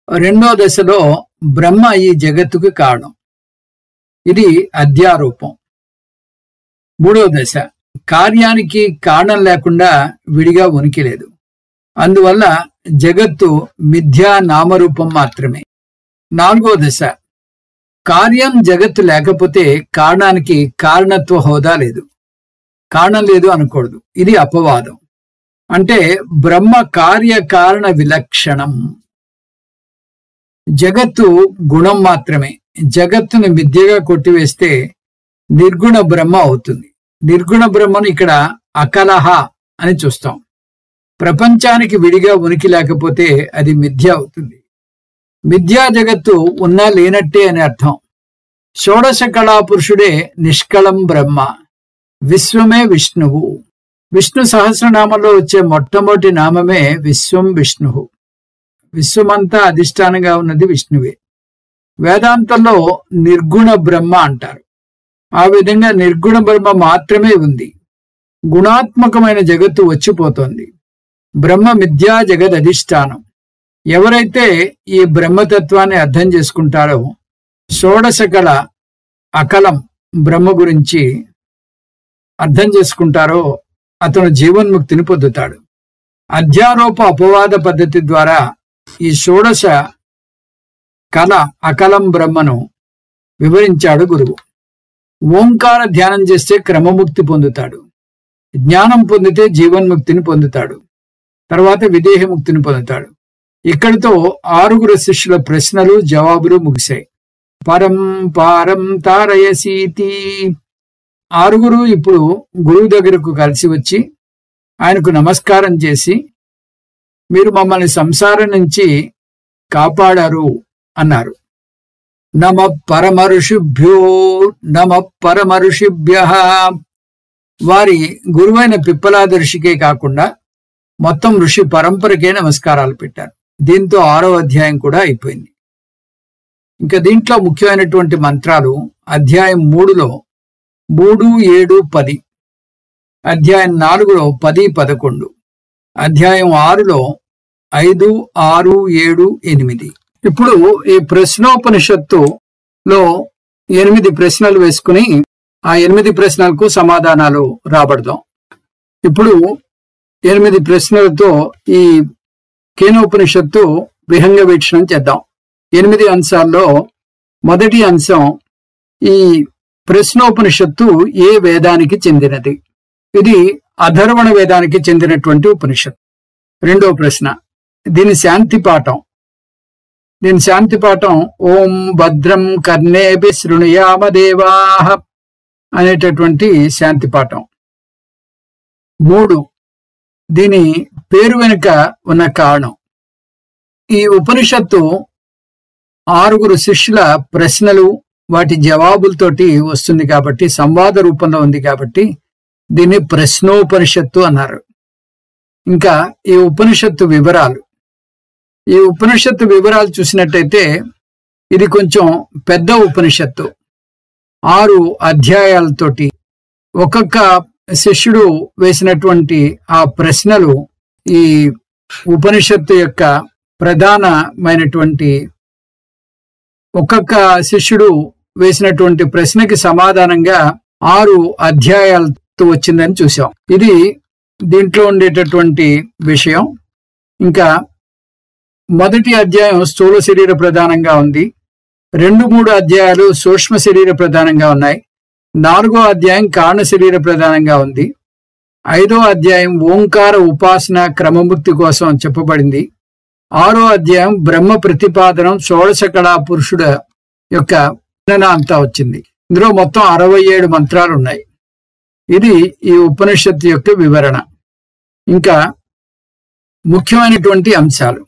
రెండో దశలో బ్రహ్మ ఈ జగత్తుకు కారణం, ఇది అధ్యారూపం. మూడో దశ కార్యానికి కారణం లేకుండా విడిగా ఉనికి లేదు, అందువల్ల జగత్తు మిథ్యా నామరూపం మాత్రమే. 4వ దశ కార్యం జగత్తు లేకపోతే కారణానికి కారణత్వ హోదా లేదు, కారణం లేదు అనకూడదు, ఇది అపవాదం. అంటే బ్రహ్మ కార్యకారణ విలక్షణం. జగత్తు గుణం మాత్రమే. జగత్తును మిథ్యగా కొట్టివేస్తే నిర్గుణ బ్రహ్మ అవుతుంది. నిర్గుణ బ్రహ్మను ఇక్కడ అకలహ అని చూస్తాం. ప్రపంచానికి విడిగా ఉనికి లేకపోతే అది మిథ్య అవుతుంది. మిథ్యా జగత్తు ఉన్నా లేనట్టే అని అర్థం. షోడశ కళాపురుషుడే నిష్కళం బ్రహ్మ, విశ్వమే విష్ణువు. విష్ణు సహస్రనామంలో వచ్చే మొట్టమొదటి నామమే విశ్వం విష్ణువు. విశ్వమంతా అధిష్టానంగా ఉన్నది విష్ణువే. వేదాంతంలో నిర్గుణ బ్రహ్మ అంటారు. ఆ విధంగా నిర్గుణ బ్రహ్మ మాత్రమే ఉంది. గుణాత్మకమైన జగత్తు వచ్చిపోతోంది. బ్రహ్మ మిథ్యా జగద్ అధిష్టానం. ఎవరైతే ఈ బ్రహ్మతత్వాన్ని అర్థం చేసుకుంటారో, షోడశ కళ అకలం బ్రహ్మ గురించి అర్థం చేసుకుంటారో అతను జీవన్ముక్తిని పొందుతాడు. అధ్యారోప అపవాద పద్ధతి ద్వారా ఈ షోడశ కళ అకలం బ్రహ్మను వివరించాడు గురువు. ఓంకార ధ్యానం చేస్తే క్రమముక్తి పొందుతాడు, జ్ఞానం పొందితే జీవన్ముక్తిని పొందుతాడు, తర్వాత విదేహముక్తిని పొందుతాడు. ఇక్కడితో 6 శిష్యుల ప్రశ్నలు జవాబులు ముగిశాయి. పరం పారం తారయసీతి. 6 ఇప్పుడు గురువు దగ్గరకు కలిసి వచ్చి ఆయనకు నమస్కారం చేసి, మీరు మమ్మల్ని సంసారం నుంచి కాపాడారు అన్నారు. నమ పరమఋషిభ్యో నమ పరమఋషిభ్యః. వారి గురువైన పిప్పలాద ఋషికే కాకుండా మొత్తం ఋషి పరంపరకే నమస్కారాలు పెట్టారు. దీంతో 6వ అధ్యాయం కూడా అయిపోయింది. ఇంకా దీంట్లో ముఖ్యమైనటువంటి మంత్రాలు అధ్యాయం 3లో 3, 7, 10, అధ్యాయం 4లో 10, 11, అధ్యాయం 6లో 5, 6, 7, 8. ఇప్పుడు ఈ ప్రశ్నోపనిషత్తులో 8 ప్రశ్నలు వేసుకుని ఆ 8 ప్రశ్నలకు సమాధానాలు రాబడదాం. ఇప్పుడు 8 ప్రశ్నలతో ఈ కేనోపనిషత్తు విహంగ వీక్షణం చేద్దాం. 8 అంశాల్లో మొదటి అంశం, ఈ ప్రశ్నోపనిషత్తు ఏ వేదానికి చెందినది? ఇది అధర్వణ వేదానికి చెందినటువంటి ఉపనిషత్తు. రెండో ప్రశ్న, దీని శాంతి పాఠం. ఓం భద్రం కర్ణేభి శృణుయామ దేవాః అనేటటువంటి శాంతి పాఠం. 3, దీని పేరు వెనుక ఉన్న కారణం. ఈ ఉపనిషత్తు 6 శిష్యుల ప్రశ్నలు వాటి జవాబులతోటి వస్తుంది కాబట్టి, సంవాద రూపంలో ఉంది కాబట్టి దీన్ని ప్రశ్నోపనిషత్తు అన్నారు. ఇంకా ఈ ఉపనిషత్తు వివరాలు చూసినట్టయితే ఇది కొంచెం పెద్ద ఉపనిషత్తు. 6 అధ్యాయాలతోటి ఒక్కొక్క శిష్యుడు వేసినటువంటి ఆ ప్రశ్నలు ఈ ఉపనిషత్తు యొక్క ప్రధానమైనటువంటి, ఒక్కొక్క శిష్యుడు వేసినటువంటి ప్రశ్నకి సమాధానంగా 6 అధ్యాయాలతో వచ్చిందని చూసాం. ఇది దీంట్లో ఉండేటటువంటి విషయం. ఇంకా మొదటి అధ్యాయం స్థూల శరీర ప్రధానంగా ఉంది. 2-3 అధ్యాయాలు సూక్ష్మ శరీర ప్రధానంగా ఉన్నాయి. 4వ అధ్యాయం కారణ శరీర ప్రధానంగా ఉంది. 5వ అధ్యాయం ఓంకార ఉపాసన క్రమముక్తి కోసం చెప్పబడింది. 6వ అధ్యాయం బ్రహ్మ ప్రతిపాదనం షోడశ కళా పురుషుడ యొక్క అంతా వచ్చింది. ఇందులో మొత్తం 67 మంత్రాలు ఉన్నాయి. ఇది ఈ ఉపనిషత్తు యొక్క వివరణ. ఇంకా ముఖ్యమైనటువంటి అంశాలు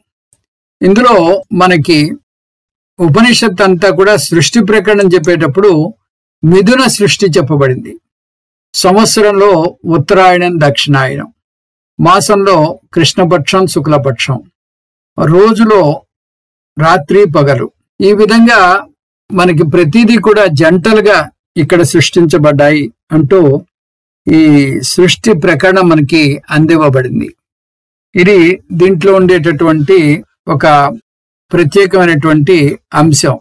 ఇందులో మనకి ఉపనిషత్తు అంతా కూడా సృష్టి ప్రకరణం చెప్పేటప్పుడు మిథున సృష్టి చెప్పబడింది. సంవత్సరంలో ఉత్తరాయణం, దక్షిణాయనం, మాసంలో కృష్ణపక్షం, శుక్లపక్షం, రోజులో రాత్రి పగలు, ఈ విధంగా మనకి ప్రతిదీ కూడా జంటలుగా ఇక్కడ సృష్టించబడ్డాయి అంటూ ఈ సృష్టి ప్రకరణం మనకి అందివ్వబడింది. ఇది దీంట్లో ఉండేటటువంటి ఒక ప్రత్యేకమైనటువంటి అంశం.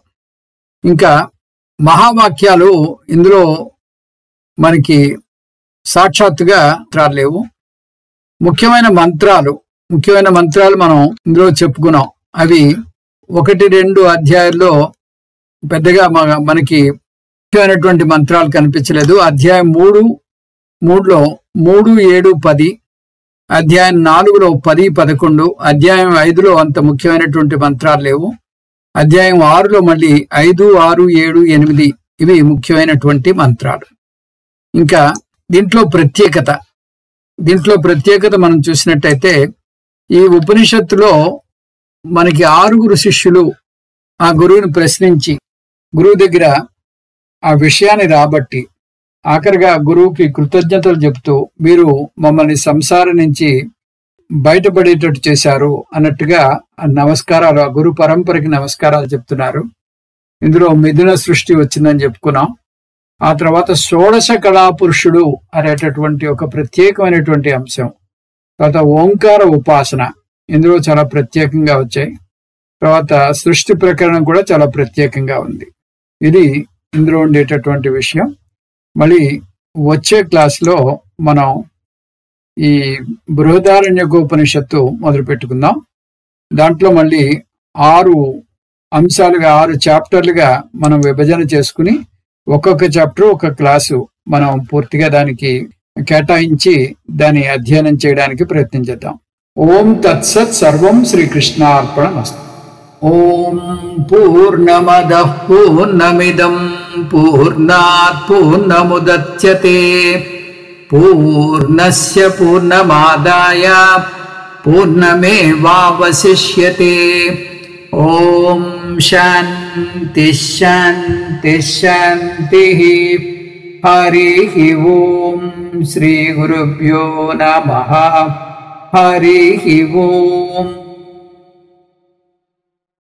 ఇంకా మహావాక్యాలు ఇందులో మనకి సాక్షాత్తుగా రాలేవు. ముఖ్యమైన మంత్రాలు మనం ఇందులో చెప్పుకున్నాం. అవి 1-2 అధ్యాయాల్లో పెద్దగా మనకి ముఖ్యమైనటువంటి మంత్రాలు కనిపించలేదు. అధ్యాయం 3లో 3, 7, 10, అధ్యాయం 4లో 10, 11, అధ్యాయం 5లో అంత ముఖ్యమైనటువంటి మంత్రాలు లేవు. అధ్యాయం 6లో మళ్ళీ 5, 6, 7, 8 ఇవి ముఖ్యమైనటువంటి మంత్రాలు. ఇంకా దీంట్లో ప్రత్యేకత మనం చూసినట్టయితే ఈ ఉపనిషత్తులో మనకి 6 శిష్యులు ఆ గురువుని ప్రశ్నించి గురువు దగ్గర ఆ విషయాన్ని రాబట్టి ఆఖరిగా గురువుకి కృతజ్ఞతలు చెప్తూ మీరు మమ్మల్ని సంసారం నుంచి బయటపడేటట్టు చేశారు అన్నట్టుగా నమస్కారాలు, ఆ గురు పరంపరకి నమస్కారాలు చెప్తున్నారు. ఇందులో మిథున సృష్టి వచ్చిందని చెప్పుకున్నాం. ఆ తర్వాత షోడశ కళాపురుషుడు అనేటటువంటి ఒక ప్రత్యేకమైనటువంటి అంశం. తర్వాత ఓంకార ఉపాసన ఇందులో చాలా ప్రత్యేకంగా వచ్చాయి. తర్వాత సృష్టి ప్రకరణం కూడా చాలా ప్రత్యేకంగా ఉంది. ఇది ఇందులో ఉండేటటువంటి విషయం. మళ్ళీ వచ్చే క్లాస్లో మనం ఈ బృహదారణ్యకోపనిషత్తు మొదలు పెట్టుకుందాం. దాంట్లో మళ్ళీ 6 అంశాలుగా 6 చాప్టర్లుగా మనం విభజన చేసుకుని ఒక్కొక్క చాప్టర్ ఒక క్లాసు మనం పూర్తిగా దానికి కేటాయించి దాన్ని అధ్యయనం చేయడానికి ప్రయత్నం చేద్దాం. ఓం తత్సత్. సర్వం శ్రీకృష్ణార్పణమస్తు. ఓం పూర్ణమదః పూర్ణమిదం పూర్ణాత్ పూర్ణముదచ్యతే పూర్ణస్య పూర్ణమాదాయ పూర్ణమేవావశిష్యతే. ఓం శాంతి శాంతి శాంతి. హరి ఓం. శ్రీ గురుభ్యో నమః. హరి ఓం.